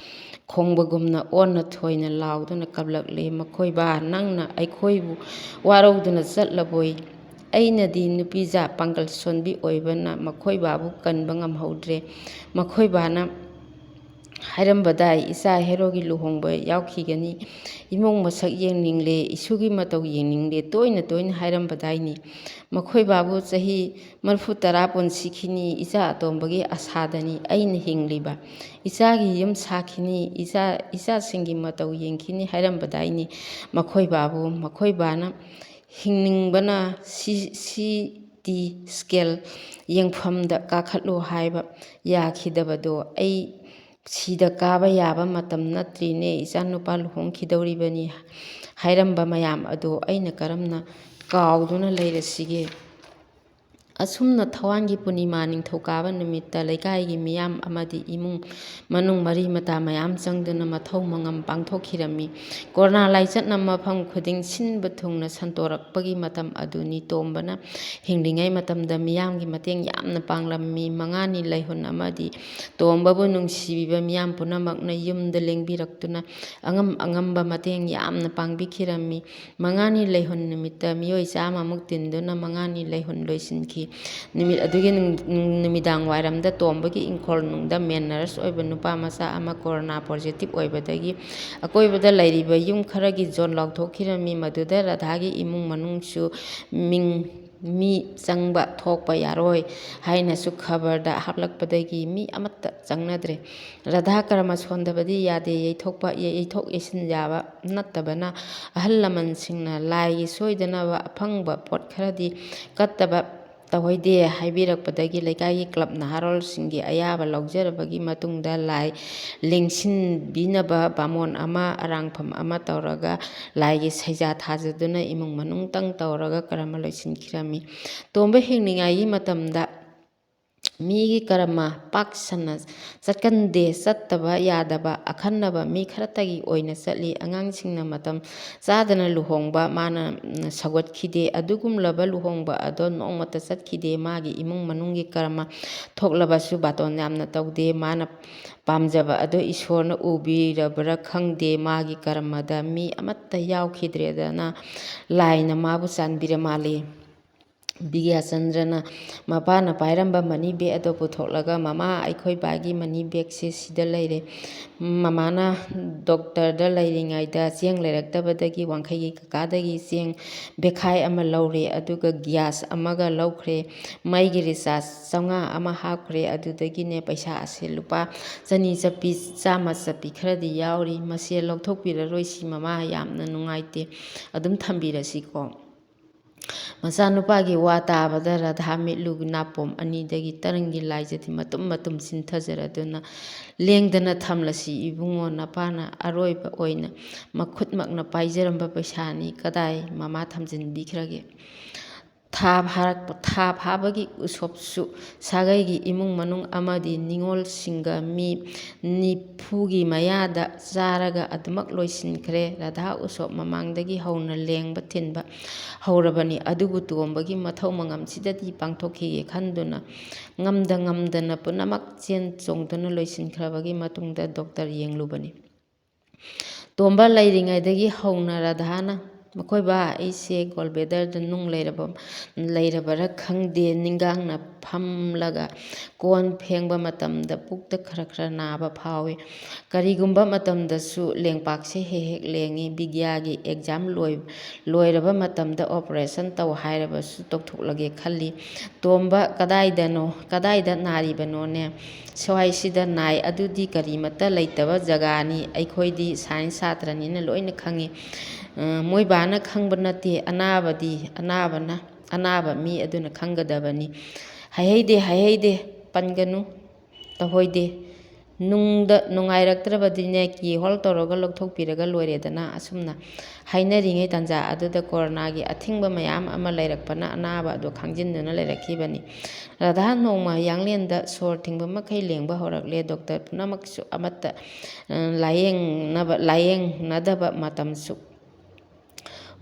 ꯈꯣꯡꯕꯒꯨꯝꯅ ꯑꯣꯟꯅ ꯊꯣꯏꯅ ꯂꯥꯎꯗꯨꯅ ꯀꯞꯂꯛꯂꯦ꯫ ꯃꯈꯣꯏꯕꯥ, ꯅꯪꯅ ꯑꯩꯈꯣꯏꯕꯨ ꯋꯥꯔꯧꯗꯨꯅ ꯆꯠꯂꯕꯣꯏ? ꯑꯩꯅꯗꯤ ꯅꯨꯄꯤꯖꯥ ꯄꯥꯡꯒꯜ ꯁꯣꯟꯕꯤ ꯑꯣꯏꯕꯅ ꯃꯈꯣꯏꯕꯥꯕꯨ ꯀꯟꯕ ꯉꯝꯍꯧꯗ꯭ꯔꯦ꯫ ꯃꯈꯣꯏꯕꯥꯅ ꯍꯥꯏꯔꯝꯕꯗꯥꯏ ꯏꯆꯥ ꯍꯦꯔꯣꯒꯤ ꯂꯨꯍꯣꯡꯕ ꯌꯥꯎꯈꯤꯒꯅꯤ, ꯏꯃꯧ ꯃꯁꯛ ꯌꯦꯡꯅꯤꯡꯂꯦ, ꯏꯁꯨꯒꯤ ꯃꯇꯧ ꯌꯦꯡꯅꯤꯡꯂꯦ ꯇꯣꯏꯅ ꯇꯣꯏꯅ ꯍꯥꯏꯔꯝꯕꯗꯥꯏꯅꯤ꯫ ꯃꯈꯣꯏꯕꯥꯕꯨ ꯆꯍꯤ 30 ꯄꯨꯟꯁꯤꯈꯤꯅꯤ, ꯏꯆꯥ ꯑꯇꯣꯝꯕꯒꯤ ꯑꯁꯥꯗꯅꯤ ꯑꯩꯅ ꯍꯤꯡꯂꯤꯕ, ꯏꯆꯥꯒꯤ ꯌꯨꯝ ꯁꯥꯈꯤꯅꯤ, ꯏꯆꯥꯁꯤꯡꯒꯤ ꯃꯇꯧ ꯌꯦꯡꯈꯤꯅꯤ ꯍꯥꯏꯔꯝꯕꯗꯥꯏꯅꯤ꯫ ꯃꯈꯣꯏꯕꯥꯅ ꯍꯤꯡꯅꯤꯡꯕꯅ CT ꯁ꯭ꯀꯦꯟ ꯌꯦꯡꯐꯝꯗ ꯀꯥꯈꯠꯂꯨ ꯍꯥꯏꯕ ꯌꯥꯈꯤꯗꯕꯗꯣ ꯑꯩ ꯁꯤꯗ ꯀꯥꯕ ꯌꯥꯕ ꯃꯇꯝ ꯅꯠꯇ꯭ꯔꯤꯅꯦ, ꯏꯆꯥꯅꯨꯄꯥ ꯂꯨꯍꯣꯡꯈꯤꯗꯧꯔꯤꯕꯅꯤ ꯍꯥꯏꯔꯝꯕ ꯃꯌꯥꯝ ꯑꯗꯣ ꯑꯩꯅ ꯀꯔꯝꯅ ꯀꯥꯎꯗꯨꯅ ꯂꯩꯔꯁꯤꯒꯦ? ꯑꯁꯨꯝꯅ ꯊꯋꯥꯟꯒꯤ ꯄꯨꯔꯅꯤꯃꯥ ꯅꯤꯡꯊꯧꯀꯥꯕ ꯅꯨꯃꯤꯠꯇ ꯂꯩꯀꯥꯏꯒꯤ ꯃꯤꯌꯥꯝ ꯑꯃꯗꯤ ꯏꯃꯨꯡ ꯃꯅꯨꯡ ꯃꯔꯤ ꯃꯇꯥ ꯃꯌꯥꯝ ꯆꯪꯗꯨꯅ ꯃꯊꯧ ꯃꯉꯝ ꯄꯥꯡꯊꯣꯛꯈꯤꯔꯝꯃꯤ꯫ ꯀꯣꯔꯣꯅꯥ ꯂꯥꯏꯆꯠꯅ ꯃꯐꯝ ꯈꯨꯗꯤꯡ ꯁꯤꯟꯕ ꯊꯨꯡꯅ ꯁꯟꯇꯣꯔꯛꯄꯒꯤ ꯃꯇꯝ ꯑꯗꯨꯅꯤ꯫ ꯇꯣꯝꯕꯅ ꯍꯤꯡꯂꯤꯉꯩ ꯃꯇꯝꯗ ꯃꯤꯌꯥꯝꯒꯤ ꯃꯇꯦꯡ ꯌꯥꯝꯅ ꯄꯥꯡꯂꯝꯃꯤ꯫ ꯃꯉꯥꯅꯤ ꯂꯩꯍꯨꯟ ꯑꯃꯗꯤ ꯇꯣꯝꯕꯕꯨ ꯅꯨꯡꯁꯤꯕꯤꯕ ꯃꯤꯌꯥꯝ ꯄꯨꯝꯅꯃꯛꯅ ꯌꯨꯝꯗ ꯂꯦꯡꯕꯤꯔꯛꯇꯨꯅ ꯑꯉꯝ ꯑꯉꯝꯕ ꯃꯇꯦꯡ ꯌꯥꯝꯅ ꯄꯥꯡꯕꯤꯈꯤꯔꯝꯃꯤ꯫ ꯃꯉꯥꯅꯤ ꯂꯩꯍꯨꯟ ꯅꯨꯃꯤꯠꯇ ꯃꯤꯑꯣꯏ 100ꯃꯨꯛ ꯇꯤꯟꯗꯨꯅ ꯃꯉꯥꯅꯤ ꯂꯩꯍꯨꯟ ꯂꯣꯏꯁꯤꯟꯈꯤ꯫ ꯅꯨꯃꯤꯠ ꯑꯗꯨꯒꯤ ꯅꯨꯃꯤꯗꯥꯡ ꯋꯥꯏꯔꯝꯗ ꯇꯣꯝꯕꯒꯤ ꯏꯪꯈꯣꯜꯅꯨꯡꯗ ꯃꯦꯟ ꯅꯔꯁ ꯑꯣꯏꯕ ꯅꯨꯄꯥ ꯃꯆꯥ ꯑꯃ ꯀꯣꯔꯣꯅꯥ ꯄꯣꯖꯤꯇꯤꯕ ꯑꯣꯏꯕꯗꯒꯤ ꯑꯀꯣꯏꯕꯗ ꯂꯩꯔꯤꯕ ꯌꯨꯝ ꯈꯔꯒꯤ ꯖꯣꯟ ꯂꯥꯎꯊꯣꯛꯈꯤꯔꯝꯃꯤ꯫ ꯃꯗꯨꯗ ꯔꯥꯙꯥꯒꯤ ꯏꯃꯨꯡ ꯃꯅꯨꯡꯁꯨ ꯃꯤ ꯆꯪꯕ ꯊꯣꯛꯄ ꯌꯥꯔꯣꯏ ꯍꯥꯏꯅꯁꯨ ꯈꯕꯔꯗ ꯍꯥꯞꯂꯛꯄꯗꯒꯤ ꯃꯤ ꯑꯃꯠꯇ ꯆꯪꯅꯗ꯭ꯔꯦ꯫ ꯔꯥꯙꯥ ꯀꯔꯃ ꯁꯣꯟꯗꯕꯗꯤ ꯌꯥꯗꯦ, ꯌꯩꯊꯣꯛ ꯌꯩꯁꯤꯟ ꯌꯥꯕ ꯅꯠꯇꯕꯅ ꯑꯍꯜ ꯂꯃꯟꯁꯤꯡꯅ ꯂꯥꯏꯒꯤ ꯁꯣꯏꯗꯅꯕ ꯑꯐꯪꯕ ꯄꯣꯠ ꯈꯔꯗꯤ ꯀꯠꯇꯕ ꯇꯧꯍꯩꯗꯦ ꯍꯥꯏꯕꯤꯔꯛꯄꯗꯒꯤ ꯂꯩꯀꯥꯏꯒꯤ ꯀ꯭ꯂꯕ ꯅꯍꯥꯔꯣꯜꯁꯤꯡꯒꯤ ꯑꯌꯥꯕ ꯂꯧꯖꯔꯕꯒꯤ ꯃꯇꯨꯡꯗ ꯂꯥꯏ ꯂꯦꯡꯁꯤꯟꯕꯤꯅꯕ ꯕꯥꯃꯣꯟ ꯑꯃ, ꯑꯔꯥꯡꯐꯝ ꯑꯃ ꯇꯧꯔꯒ ꯂꯥꯏꯒꯤ ꯁꯩꯖꯥ ꯊꯥꯖꯗꯨꯅ ꯏꯃꯨꯡ ꯃꯅꯨꯡꯇꯪ ꯇꯧꯔꯒ ꯀꯔꯃ ꯂꯣꯏꯁꯤꯟꯈꯤꯔꯝꯃꯤ꯫ ꯇꯣꯝꯕ ꯍꯤꯡꯂꯤꯉꯩꯒꯤ ꯃꯇꯝꯗ ꯃꯤꯒꯤ ꯀꯔꯃ ꯄꯥꯛ ꯁꯟꯅ ꯆꯠꯀꯟꯗꯦ꯫ ꯆꯠꯇꯕ ꯌꯥꯗꯕ ꯑꯈꯟꯅꯕ ꯃꯤ ꯈꯔꯇꯒꯤ ꯑꯣꯏꯅ ꯆꯠꯂꯤ꯫ ꯑꯉꯥꯡꯁꯤꯡꯅ ꯃꯇꯝ ꯆꯥꯗꯅ ꯂꯨꯍꯣꯡꯕ ꯃꯥꯅ ꯁꯧꯒꯠꯈꯤꯗꯦ꯫ ꯑꯗꯨꯒꯨꯝꯂꯕ ꯂꯨꯍꯣꯡꯕ ꯑꯗꯣ ꯅꯣꯡꯃꯇ ꯆꯠꯈꯤꯗꯦ꯫ ꯃꯥꯒꯤ ꯏꯃꯨꯡ ꯃꯅꯨꯡꯒꯤ ꯀꯔꯃ ꯊꯣꯛꯂꯕꯁꯨ ꯕꯥꯇꯣꯟ ꯌꯥꯝꯅ ꯇꯧꯗꯦ꯫ ꯃꯥꯅ ꯄꯥꯝꯖꯕ ꯑꯗꯣ ꯏꯁꯣꯔꯅ ꯎꯕꯤꯔꯕꯔꯥ ꯈꯪꯗꯦ, ꯃꯥꯒꯤ ꯀꯔꯃꯗ ꯃꯤ ꯑꯃꯠꯇ ꯌꯥꯎꯈꯤꯗ꯭ꯔꯦꯗꯅ ꯂꯥꯏꯅ ꯃꯥꯕꯨ ꯆꯥꯟꯕꯤꯔ ꯃꯥꯜꯂꯦ꯫ ꯕꯤꯒ꯭ꯌꯥꯆꯟꯗ꯭ꯔꯅ ꯃꯄꯥꯅ ꯄꯥꯏꯔꯝꯕ ꯃꯅꯤ ꯕꯦꯒ ꯑꯗꯨ ꯄꯨꯊꯣꯛꯂꯒ, ꯃꯃꯥ, ꯑꯩꯈꯣꯏ ꯕꯥꯒꯤ ꯃꯅꯤ ꯕꯦꯒꯁꯦ ꯁꯤꯗ ꯂꯩꯔꯦ꯫ ꯃꯃꯥꯅ ꯗꯣꯛꯇꯔꯗ ꯂꯩꯔꯤꯉꯩꯗ ꯆꯦꯡ ꯂꯩꯔꯛꯇꯕꯗꯒꯤ ꯋꯥꯡꯈꯩꯒꯤ ꯀꯀꯥꯗꯒꯤ ꯆꯦꯡ ꯕꯦꯈꯥꯏ ꯑꯃ ꯂꯧꯔꯦ꯫ ꯑꯗꯨꯒ ꯒ꯭ꯌꯥꯁ ꯑꯃꯒ ꯂꯧꯈ꯭ꯔꯦ꯫ ꯃꯩꯒꯤ ꯔꯤꯆꯥꯔꯖ 500 ꯑꯃ ꯍꯥꯞꯈ꯭ꯔꯦ꯫ ꯑꯗꯨꯗꯒꯤꯅꯦ ꯄꯩꯁꯥ ꯑꯁꯦ ꯂꯨꯄꯥ 200 ꯆꯞꯄꯤ, 100 ꯆꯞꯄꯤ ꯈꯔꯗꯤ ꯌꯥꯎꯔꯤ꯫ ꯃꯁꯦ ꯂꯧꯊꯣꯛꯄꯤꯔꯔꯣꯏꯁꯤ ꯃꯃꯥ, ꯌꯥꯝꯅ ꯅꯨꯡꯉꯥꯏꯇꯦ, ꯑꯗꯨꯝ ꯊꯝꯕꯤꯔꯁꯤꯀꯣ꯫ ꯃꯆꯥꯅꯨꯄꯥꯒꯤ ꯋꯥ ꯇꯥꯕꯗ ꯔꯥꯙꯥ ꯃꯤꯠꯂꯨ ꯅꯥꯄꯣꯝ ꯑꯅꯤꯗꯒꯤ ꯇꯔꯪꯒꯤ ꯂꯥꯏꯖꯗꯤ ꯃꯇꯨꯝ ꯃꯇꯨꯝ ꯆꯤꯟꯊꯖꯔꯗꯨꯅ, ꯂꯦꯡꯗꯅ ꯊꯝꯂꯁꯤ ꯏꯕꯨꯡꯉꯣ, ꯅꯄꯥꯅ ꯑꯔꯣꯏꯕ ꯑꯣꯏꯅ ꯃꯈꯨꯠꯃꯛꯅ ꯄꯥꯏꯖꯔꯝꯕ ꯄꯩꯁꯥꯅꯤ, ꯀꯗꯥꯏ ꯃꯃꯥ ꯊꯝꯖꯤꯟꯕꯤꯈ꯭ꯔꯒꯦ꯫ ꯊꯥ ꯐꯥꯕꯒꯤ ꯎꯁꯣꯞꯁꯨ ꯁꯥꯒꯩꯒꯤ ꯏꯃꯨꯡ ꯃꯅꯨꯡ ꯑꯃꯗꯤ ꯅꯤꯉꯣꯜꯁꯤꯡꯒ ꯃꯤ 90ꯒꯤ ꯃꯌꯥꯗ ꯆꯥꯔꯒ ꯑꯗꯨꯃꯛ ꯂꯣꯏꯁꯤꯟꯈ꯭ꯔꯦ꯫ ꯔꯥꯙꯥ ꯎꯁꯣꯞ ꯃꯃꯥꯡꯗꯒꯤ ꯍꯧꯅ ꯂꯦꯡꯕ ꯊꯤꯟꯕ ꯍꯧꯔꯕꯅꯤ꯫ ꯑꯗꯨꯕꯨ ꯇꯣꯝꯕꯒꯤ ꯃꯊꯧ ꯃꯉꯝꯁꯤꯗꯗꯤ ꯄꯥꯡꯊꯣꯛꯈꯤꯒꯦ ꯈꯟꯗꯨꯅ ꯉꯝꯗꯅ ꯄꯨꯝꯅꯃꯛ ꯆꯦꯟ ꯆꯣꯡꯗꯨꯅ ꯂꯣꯏꯁꯤꯟꯈ꯭ꯔꯕꯒꯤ ꯃꯇꯨꯡꯗ ꯗꯣꯛꯇꯔ ꯌꯦꯡꯂꯨꯕꯅꯤ꯫ ꯇꯣꯝꯕ ꯂꯩꯔꯤꯉꯩꯗꯒꯤ ꯍꯧꯅ ꯔꯥꯙꯥꯅ, ꯃꯈꯣꯏꯕꯥ, ꯑꯩꯁꯦ ꯒꯣꯜꯕ꯭ꯂꯦꯗꯔꯗ ꯅꯨꯡ ꯂꯩꯔꯕꯔꯥ ꯈꯪꯗꯦ, ꯅꯤꯡꯒꯥꯡꯅ ꯐꯝꯂꯒ ꯀꯣꯟ ꯐꯦꯡꯕ ꯃꯇꯝꯗ ꯄꯨꯛꯇ ꯈꯔ ꯅꯥꯕ ꯐꯥꯎꯏ꯫ ꯀꯔꯤꯒꯨꯝꯕ ꯃꯇꯝꯗꯁꯨ ꯂꯦꯡꯄꯥꯛꯁꯦ ꯍꯦꯛ ꯂꯦꯡꯏ꯫ ꯕꯤꯒ꯭ꯌꯥꯒꯤ ꯑꯦꯛꯖꯥꯝ ꯂꯣꯏꯔꯕ ꯃꯇꯝꯗ ꯑꯣꯄꯔꯦꯁꯟ ꯇꯧ ꯍꯥꯏꯔꯕꯁꯨ ꯇꯧꯊꯣꯛꯂꯒꯦ ꯈꯜꯂꯤ꯫ ꯇꯣꯝꯕ, ꯀꯗꯥꯏꯗ ꯅꯥꯔꯤꯕꯅꯣꯅꯦ? ꯁ꯭ꯋꯥꯏꯁꯤꯗ ꯅꯥꯏ꯫ ꯑꯗꯨꯗꯤ ꯀꯔꯤꯃꯠꯇ ꯂꯩꯇꯕ ꯖꯒꯥꯅꯤ, ꯑꯩꯈꯣꯏꯗꯤ ꯁꯥꯏꯟꯁ ꯁꯥꯇ꯭ꯔꯅꯤꯅ ꯂꯣꯏꯅ ꯈꯪꯏ꯫ ꯃꯣꯏꯕꯥꯅ ꯈꯪꯕ ꯅꯠꯇꯦ, ꯑꯅꯥꯕ ꯃꯤ ꯑꯗꯨꯅ ꯈꯪꯒꯗꯕꯅꯤ꯫ ꯍꯥꯏꯍꯩꯗꯦ, ꯄꯟꯒꯅꯨ, ꯇꯧꯍꯩꯗꯦ꯫ ꯅꯨꯡꯗ ꯅꯨꯡꯉꯥꯏꯔꯛꯇ꯭ꯔꯕꯗꯤꯅꯦ ꯀꯤ ꯍꯣꯜ ꯇꯧꯔꯒ ꯂꯧꯊꯣꯛꯄꯤꯔꯒ ꯂꯣꯏꯔꯦꯗꯅ꯫ ꯑꯁꯨꯝꯅ ꯍꯥꯏꯅꯔꯤꯉꯩ ꯇꯥꯟꯖꯥ ꯑꯗꯨꯗ ꯀꯣꯔꯣꯅꯥꯒꯤ ꯑꯊꯤꯡꯕ ꯃꯌꯥꯝ ꯑꯃ ꯂꯩꯔꯛꯄꯅ ꯑꯅꯥꯕ ꯑꯗꯨ ꯈꯥꯡꯖꯤꯟꯗꯨꯅ ꯂꯩꯔꯛꯈꯤꯕꯅꯤ꯫ ꯔꯥꯙꯥ ꯅꯣꯡꯃ ꯌꯥꯡꯂꯦꯟꯗ ꯁꯣꯔ ꯊꯤꯡꯕ ꯃꯈꯩ ꯂꯦꯡꯕ ꯍꯧꯔꯛꯂꯦ꯫ ꯗꯣꯛꯇꯔ ꯄꯨꯝꯅꯃꯛꯁꯨ ꯑꯃꯠꯇ ꯂꯥꯌꯦꯡꯅꯗꯕ ꯃꯇꯝꯁꯨ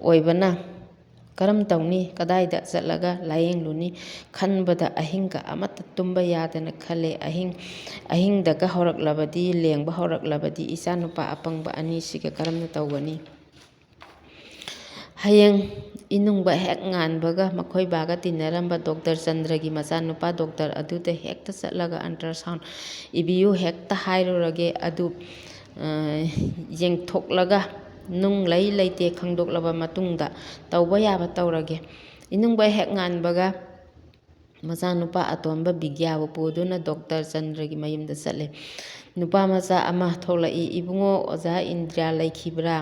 ꯑꯣꯏꯕꯅ ꯀꯔꯝ ꯇꯧꯅꯤ, ꯀꯗꯥꯏꯗ ꯆꯠꯂꯒ ꯂꯥꯌꯦꯡꯂꯨꯅꯤ ꯈꯟꯕꯗ ꯑꯍꯤꯡꯒ ꯑꯃꯠꯇ ꯇꯨꯝꯕ ꯌꯥꯗꯅ ꯈꯜꯂꯦ꯫ ꯑꯍꯤꯡꯗꯒ ꯂꯦꯡꯕ ꯍꯧꯔꯛꯂꯕꯗꯤ ꯏꯆꯥꯅꯨꯄꯥ ꯑꯄꯪꯕ ꯑꯅꯤꯁꯤꯒ ꯀꯔꯝꯅ ꯇꯧꯒꯅꯤ? ꯍꯌꯦꯡ ꯏꯅꯨꯡꯕ ꯍꯦꯛ ꯉꯥꯟꯕꯒ ꯃꯈꯣꯏꯕꯥꯒ ꯇꯤꯟꯅꯔꯝꯕ ꯗꯣꯛꯇꯔ ꯆꯟꯗ꯭ꯔꯒꯤ ꯃꯆꯥꯅꯨꯄꯥ ꯗꯣꯛꯇꯔ ꯑꯗꯨꯗ ꯍꯦꯛꯇ ꯆꯠꯂꯒ ꯑꯜꯇ꯭ꯔꯥꯁꯥꯎꯟ ꯏꯕꯤꯌꯨ ꯍꯦꯛꯇ ꯍꯥꯏꯔꯨꯔꯒꯦ꯫ ꯑꯗꯨ ꯌꯦꯡꯊꯣꯛꯂꯒ ꯅꯨꯡ ꯂꯩꯇꯦ ꯈꯪꯗꯣꯛꯂꯕ ꯃꯇꯨꯡꯗ ꯇꯧꯕ ꯌꯥꯕ ꯇꯧꯔꯒꯦ꯫ ꯏꯅꯨꯡꯕ ꯍꯦꯛ ꯉꯥꯟꯕꯒ ꯃꯆꯥꯅꯨꯄꯥ ꯑꯇꯣꯟꯕ ꯕꯤꯒ꯭ꯌꯥꯕꯨ ꯄꯨꯗꯨꯅ ꯗꯣꯛꯇꯔ ꯆꯟꯗ꯭ꯔꯒꯤ ꯃꯌꯨꯝꯗ ꯆꯠꯂꯦ꯫ ꯅꯨꯄꯥ ꯃꯆꯥ ꯑꯃ ꯊꯣꯛꯂꯛꯏ꯫ ꯏꯕꯨꯡꯉꯣ, ꯑꯣꯖꯥ ꯏꯟꯗꯤꯔꯥ ꯂꯩꯈꯤꯕ꯭ꯔꯥ?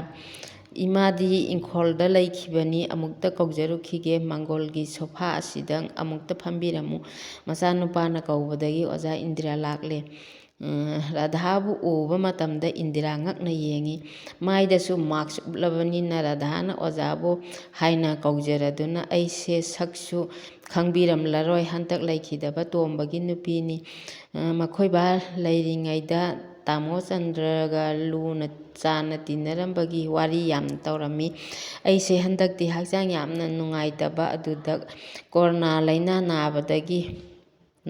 ꯏꯃꯥꯗꯤ ꯏꯪꯈꯣꯜꯗ ꯂꯩꯈꯤꯕꯅꯤ, ꯑꯃꯨꯛꯇ ꯀꯧꯖꯔꯨꯈꯤꯒꯦ꯫ ꯃꯥꯡꯒꯣꯜꯒꯤ ꯁꯣꯐꯥ ꯑꯁꯤꯗ ꯑꯃꯨꯛꯇ ꯐꯝꯕꯤꯔꯝꯃꯨ꯫ ꯃꯆꯥꯅꯨꯄꯥꯅ ꯀꯧꯕꯗꯒꯤ ꯑꯣꯖꯥ ꯏꯟꯗꯤꯔꯥ ꯂꯥꯛꯂꯦ꯫ ꯔꯥꯙꯥꯕꯨ ꯎꯕ ꯃꯇꯝꯗ ꯏꯟꯗꯤꯔꯥ ꯉꯛꯅ ꯌꯦꯡꯏ꯫ ꯃꯥꯏꯗꯁꯨ ꯃꯥꯛꯁ ꯎꯞꯂꯕꯅꯤꯅ ꯔꯥꯙꯥꯅ ꯑꯣꯖꯥꯕꯨ ꯍꯥꯏꯅ ꯀꯧꯖꯔꯗꯨꯅ, ꯑꯩꯁꯦ ꯁꯛꯁꯨ ꯈꯪꯕꯤꯔꯝꯂꯔꯣꯏ, ꯍꯟꯗꯛ ꯂꯩꯈꯤꯗꯕ ꯇꯣꯝꯕꯒꯤ ꯅꯨꯄꯤꯅꯤ꯫ ꯃꯈꯣꯏꯕꯥ ꯂꯩꯔꯤꯉꯩꯗ ꯇꯥꯃꯣ ꯆꯟꯗ꯭ꯔꯒ ꯂꯨꯅ ꯆꯥꯟꯅ ꯇꯤꯟꯅꯔꯝꯕꯒꯤ ꯋꯥꯔꯤ ꯌꯥꯝꯅ ꯇꯧꯔꯝꯃꯤ꯫ ꯑꯩꯁꯦ ꯍꯟꯗꯛꯇꯤ ꯍꯛꯆꯥꯡ ꯌꯥꯝꯅ ꯅꯨꯡꯉꯥꯏꯇꯕ, ꯑꯗꯨꯗ ꯀꯣꯔꯣꯅꯥ ꯂꯥꯏꯅꯥ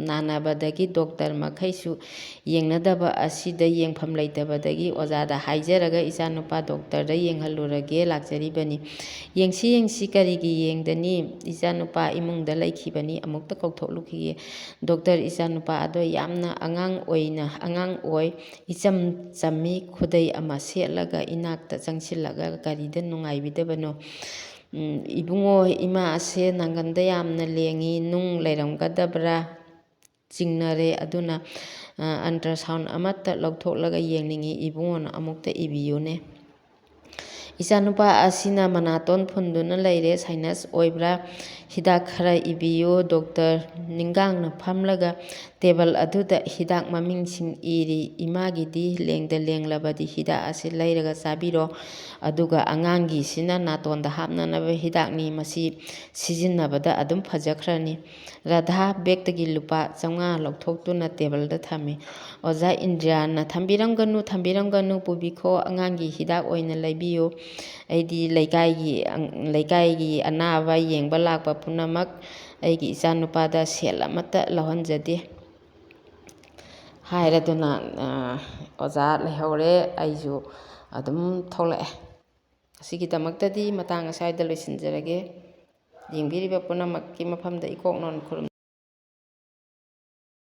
ꯅꯥꯅꯕꯗꯒꯤ ꯗꯣꯛꯇꯔ ꯃꯈꯩꯁꯨ ꯌꯦꯡꯅꯗꯕ ꯑꯁꯤꯗ ꯌꯦꯡꯐꯝ ꯂꯩꯇꯕꯗꯒꯤ ꯑꯣꯖꯥꯗ ꯍꯥꯏꯖꯔꯒ ꯏꯆꯥꯅꯨꯄꯥ ꯗꯣꯛꯇꯔꯗ ꯌꯦꯡꯍꯜꯂꯨꯔꯒꯦ ꯂꯥꯛꯆꯔꯤꯕꯅꯤ꯫ ꯌꯦꯡꯁꯤ ꯀꯔꯤꯒꯤ ꯌꯦꯡꯗꯅꯤ, ꯏꯆꯥꯅꯨꯄꯥ ꯏꯃꯨꯡꯗ ꯂꯩꯈꯤꯕꯅꯤ, ꯑꯃꯨꯛꯇ ꯀꯧꯊꯣꯛꯂꯨꯈꯤꯒꯦ꯫ ꯗꯣꯛꯇꯔ ꯏꯆꯥꯅꯨꯄꯥ ꯑꯗꯣ ꯌꯥꯝꯅ ꯑꯉꯥꯡ ꯑꯣꯏ, ꯏꯆꯝ ꯆꯝꯃꯤ, ꯈꯨꯗꯩ ꯑꯃ ꯁꯦꯠꯂꯒ ꯏꯅꯥꯛꯇ ꯆꯪꯁꯤꯜꯂꯒ ꯀꯔꯤꯗ ꯅꯨꯡꯉꯥꯏꯕꯤꯗꯕꯅꯣ, ꯏꯕꯨꯡꯉꯣ ꯏꯃꯥꯁꯦ ꯅꯪꯒꯟꯗ ꯌꯥꯝꯅ ꯂꯦꯡꯉꯤ, ꯅꯨꯡ ꯂꯩꯔꯝꯒꯗꯕ꯭ꯔꯥ ꯆꯤꯡꯅꯔꯦ, ꯑꯗꯨꯅ ꯑꯜꯇ꯭ꯔꯥꯁꯥꯎꯟ ꯑꯃꯠꯇ ꯂꯧꯊꯣꯛꯂꯒ ꯌꯦꯡꯅꯤꯡꯉꯤ, ꯏꯕꯨꯡꯉꯣꯅ ꯑꯃꯨꯛꯇ ꯏꯕꯤꯌꯨꯅꯦ꯫ ꯏꯆꯥꯅꯨꯄꯥ ꯑꯁꯤꯅ ꯃꯅꯥꯇꯣꯟ ꯐꯨꯟꯗꯨꯅ ꯂꯩꯔꯦ, ꯁꯥꯏꯅꯁ ꯑꯣꯏꯕ꯭ꯔꯥ, ꯍꯤꯗꯥꯛ ꯈꯔ ꯏꯕꯤꯌꯨ꯫ ꯗꯣꯛꯇꯔ ꯅꯤꯡꯒꯥꯡꯅ ꯐꯝꯂꯒ ꯇꯦꯕꯜ ꯑꯗꯨꯗ ꯍꯤꯗꯥꯛ ꯃꯃꯤꯡꯁꯤꯡ ꯏꯔꯤ꯫ ꯏꯃꯥꯒꯤꯗꯤ ꯂꯦꯡꯗ ꯂꯦꯡꯂꯕꯗꯤ ꯍꯤꯗꯥꯛ ꯑꯁꯤ ꯂꯩꯔꯒ ꯆꯥꯕꯤꯔꯣ, ꯑꯗꯨꯒ ꯑꯉꯥꯡꯒꯤꯁꯤꯅ ꯅꯥꯇꯣꯟꯗ ꯍꯥꯞꯅꯅꯕ ꯍꯤꯗꯥꯛꯅꯤ, ꯃꯁꯤ ꯁꯤꯖꯤꯟꯅꯕꯗ ꯑꯗꯨꯝ ꯐꯖꯈ꯭ꯔꯅꯤ꯫ ꯔꯥꯙꯥ ꯕꯦꯒꯇꯒꯤ ꯂꯨꯄꯥ 500 ꯂꯧꯊꯣꯛꯇꯨꯅ ꯇꯦꯕꯜꯗ ꯊꯝꯃꯤ꯫ ꯑꯣꯖꯥ ꯏꯟꯗ꯭ꯔꯌꯥꯅ ꯊꯝꯕꯤꯔꯝꯒꯅꯨ, ꯄꯨꯕꯤꯈꯣ, ꯑꯉꯥꯡꯒꯤ ꯍꯤꯗꯥꯛ ꯑꯣꯏꯅ ꯂꯩꯕꯤꯌꯨ꯫ ꯑꯩꯗꯤ ꯂꯩꯀꯥꯏꯒꯤ ꯑꯅꯥꯕ ꯌꯦꯡꯕ ꯂꯥꯛꯄ ꯄꯨꯝꯅꯃꯛ ꯑꯩꯒꯤ ꯏꯆꯥꯅꯨꯄꯥꯗ ꯁꯦꯜ ꯑꯃꯠꯇ ꯂꯧꯍꯟꯖꯗꯦ ꯍꯥꯏꯔꯗꯨꯅ ꯑꯣꯖꯥ ꯂꯩꯍꯧꯔꯦ, ꯑꯩꯁꯨ ꯑꯗꯨꯝ ꯊꯣꯛꯂꯛꯑꯦ꯫ ꯑꯁꯤꯒꯤꯗꯃꯛꯇꯗꯤ ꯃꯇꯥꯡ ꯑꯁ꯭ꯋꯥꯏꯗ ꯂꯣꯏꯁꯤꯟꯖꯔꯒꯦ꯫ ꯌꯦꯡꯕꯤꯔꯤꯕ ꯄꯨꯝꯅꯃꯛꯀꯤ ꯃꯐꯝꯗ ꯏꯀꯣꯛꯅꯣꯟ ꯈꯨꯔꯨꯝꯖꯔꯤ꯫